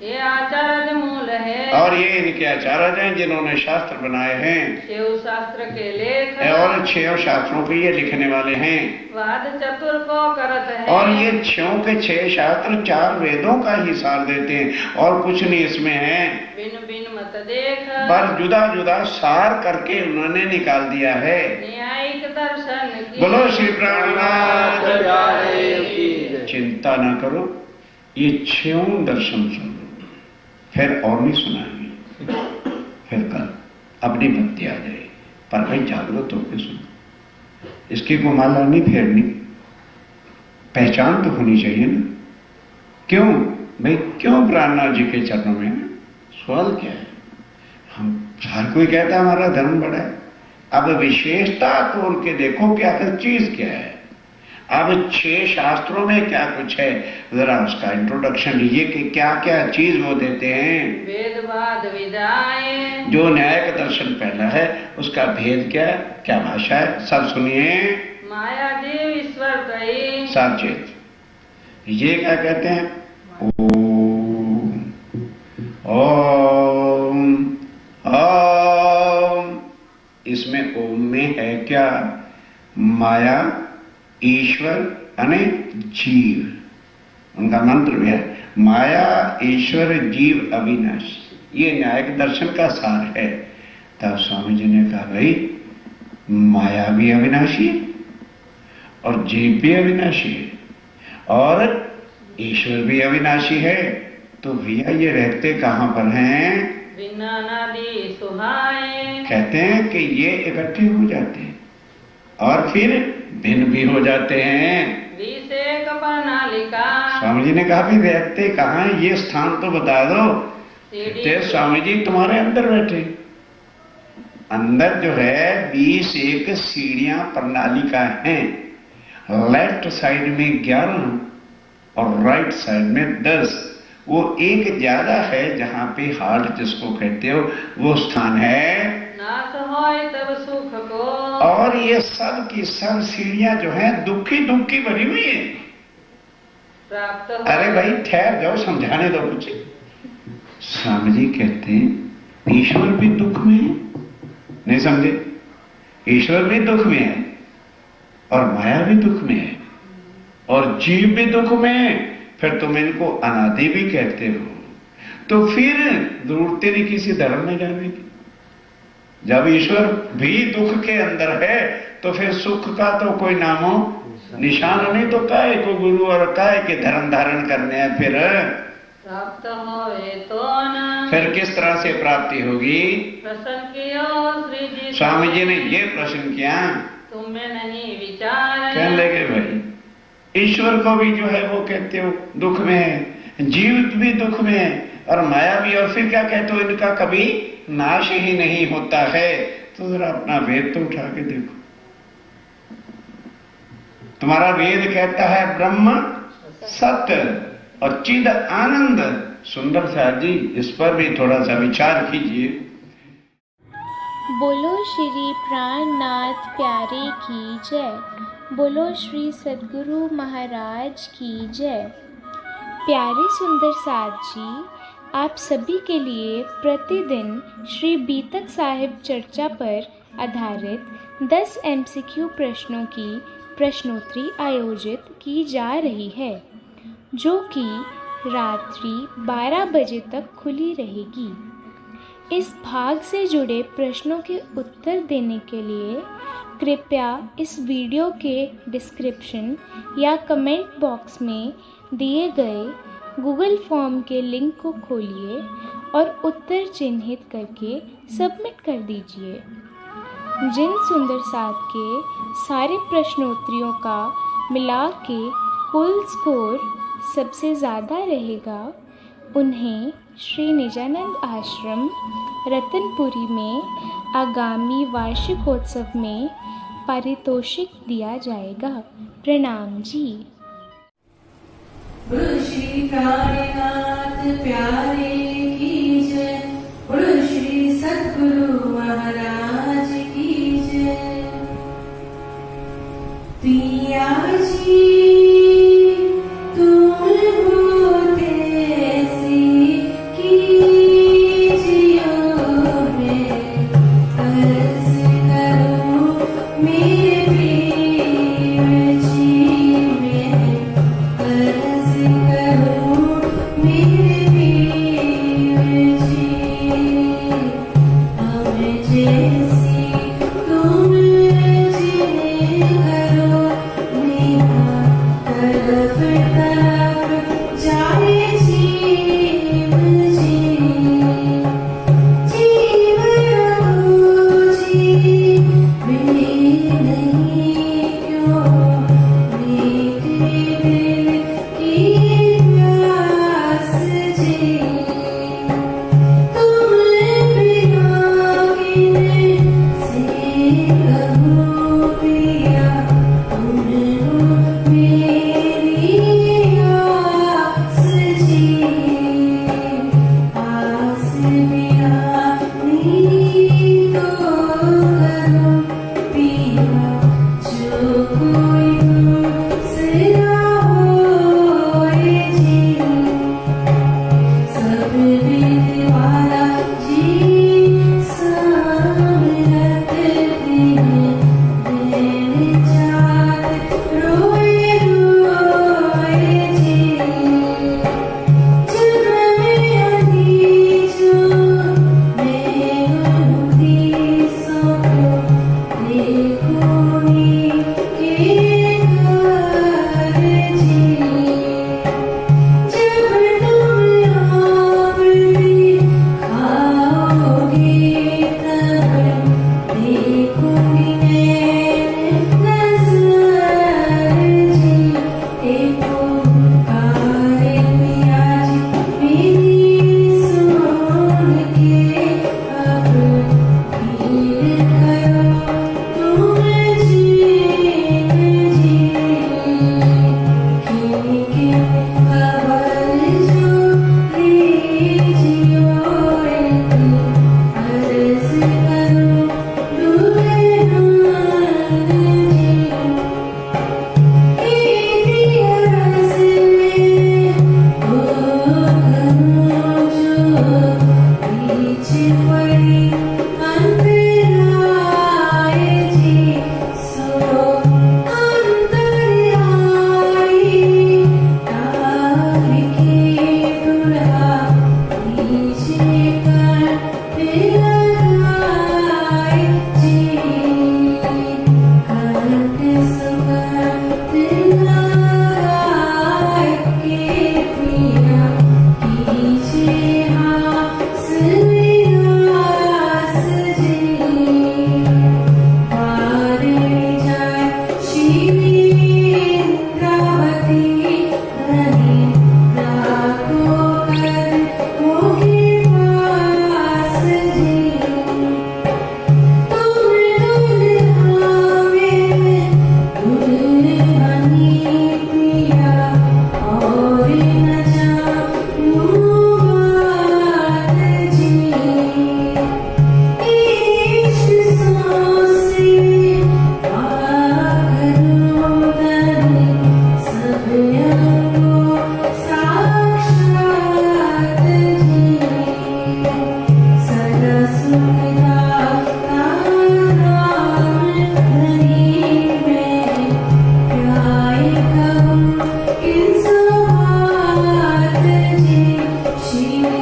ये आचार्य मूल है, और ये इनके आचार्य हैं जिन्होंने शास्त्र बनाए हैं, शिव शास्त्र के लेख, और 6 शास्त्रों के ये लिखने वाले हैं। वाद चतुर को करत है, और ये 6 के 6 शास्त्र 4 वेदों का ही सार देते हैं, और कुछ नहीं इसमें है, बिन बिन मत देख, पर जुदा जुदा सार करके उन्होंने निकाल दिया है। न्यायिक दर्शन की, बोलो श्री प्राणनाथ प्यारे की जय। चिंता ना करो, ये 6 दर्शन सुन लो, फिर और नहीं सुनाएंगे, फिर कल अपनी भक्ति आ जाए, पर भाई जागरूक होकर सुनो। इसकी को माला नहीं फेरनी, पहचान तो होनी चाहिए ना। क्यों भाई, क्यों प्राणनाथ जी के चरणों में है? सवाल क्या है? हम हर कोई कहता है हमारा धर्म बड़ा है, अब विशेषता तोड़ के देखो क्या चीज क्या है। अब 6 शास्त्रों में क्या कुछ है, जरा उसका इंट्रोडक्शन लीजिए कि क्या क्या चीज वो देते हैं। वेदवाद विदाएं, जो न्याय का दर्शन पहला है उसका भेद क्या है, क्या भाषा है, सब सुनिए। माया देव ईश्वर कई, सावचेत। ये क्या कहते हैं? ओम ओम ओम। इसमें ओम में है क्या? माया, ईश्वर अने जीव, उनका मंत्र भी है, माया ईश्वर जीव अविनाशी। ये न्यायिक दर्शन का सार है। तब स्वामी जी ने कहा भाई माया भी अविनाशी है और जीव भी अविनाशी है और ईश्वर भी अविनाशी है, तो भैया ये रहते कहां पर हैं? बिना नादी सुहाए, कहते हैं कि ये इकट्ठे हो जाते हैं और फिर भिन्न भी हो जाते हैं। विषे कपनालिका, स्वामी जी ने कहा भी रहते कहाँ हैं, ये स्थान तो बता दो। कहते स्वामी जी तुम्हारे अंदर बैठे। अंदर जो है 21 सीढ़ियां प्रणालिका हैं, लेफ्ट साइड में 11 और राइट साइड में 10। वो एक ज्यादा है जहां पे हार्ट जिसको कहते हो वो स्थान है। नाथ होय तब सुख को, और ये सब की सब सीढ़ियां जो हैं दुखी दुखी भरी हुई है। प्राप्त हो, अरे भाई ठहर जाओ, समझाने दो कुछ। स्वामी जी कहते हैं ईश्वर भी दुख में है, नहीं समझे? ईश्वर भी दुख में है और माया भी दुख में है और जीव भी दुख में है, फिर तुम इनको अनादि भी कहते हो, तो फिर जरूरत नहीं किसी धर्म में जाने की। जब ईश्वर भी दुख के अंदर है तो फिर सुख का तो कोई नामो निशान नहीं, तो काहे को गुरु और काहे के धर्म धारण करने हैं? फिर प्राप्त होए तो न, फिर किस तरह से प्राप्ति होगी? प्रसन्न कियो श्री जी, स्वामी जी ने ये प्रश्न किया। तुम्हें नहीं विचार, कहने लगे भाई ईश्वर को भी जो है वो कहते हो दुख में है, जीव भी दुख में है और माया भी, और फिर क्या कहते हो इनका कभी नाश ही नहीं होता है। तो जरा अपना वेद तो उठा के देखो, तुम्हारा वेद कहता है ब्रह्म सत्य और चिद आनंद। सुंदर साहब जी इस पर भी थोड़ा सा विचार कीजिए। बोलो श्री प्राणनाथ प्यारे की जय। बोलो श्री सद्गुरु महाराज की जय। प्यारे सुंदर साथ जी, आप सभी के लिए प्रतिदिन श्री बीतक साहिब चर्चा पर आधारित 10 MCQ प्रश्नों की प्रश्नोत्तरी आयोजित की जा रही है, जो कि रात्रि 12 बजे तक खुली रहेगी। इस भाग से जुड़े प्रश्नों के उत्तर देने के लिए कृपया इस वीडियो के डिस्क्रिप्शन या कमेंट बॉक्स में दिए गए गूगल फॉर्म के लिंक को खोलिए और उत्तर चिन्हित करके सबमिट कर दीजिए। जिन सुंदर साथ के सारे प्रश्नोत्तरियों का मिला के कुल स्कोर सबसे ज़्यादा रहेगा, उन्हें श्री निजानंद आश्रम रतनपुरी में आगामी वार्षिकोत्सव में पारितोषिक दिया जाएगा। प्रणाम जी। बोलो श्री प्राणनाथ प्यारे की जय। बोलो श्री सद्गुरु महाराज की जय। पिया जी तुम हो कैसी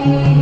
की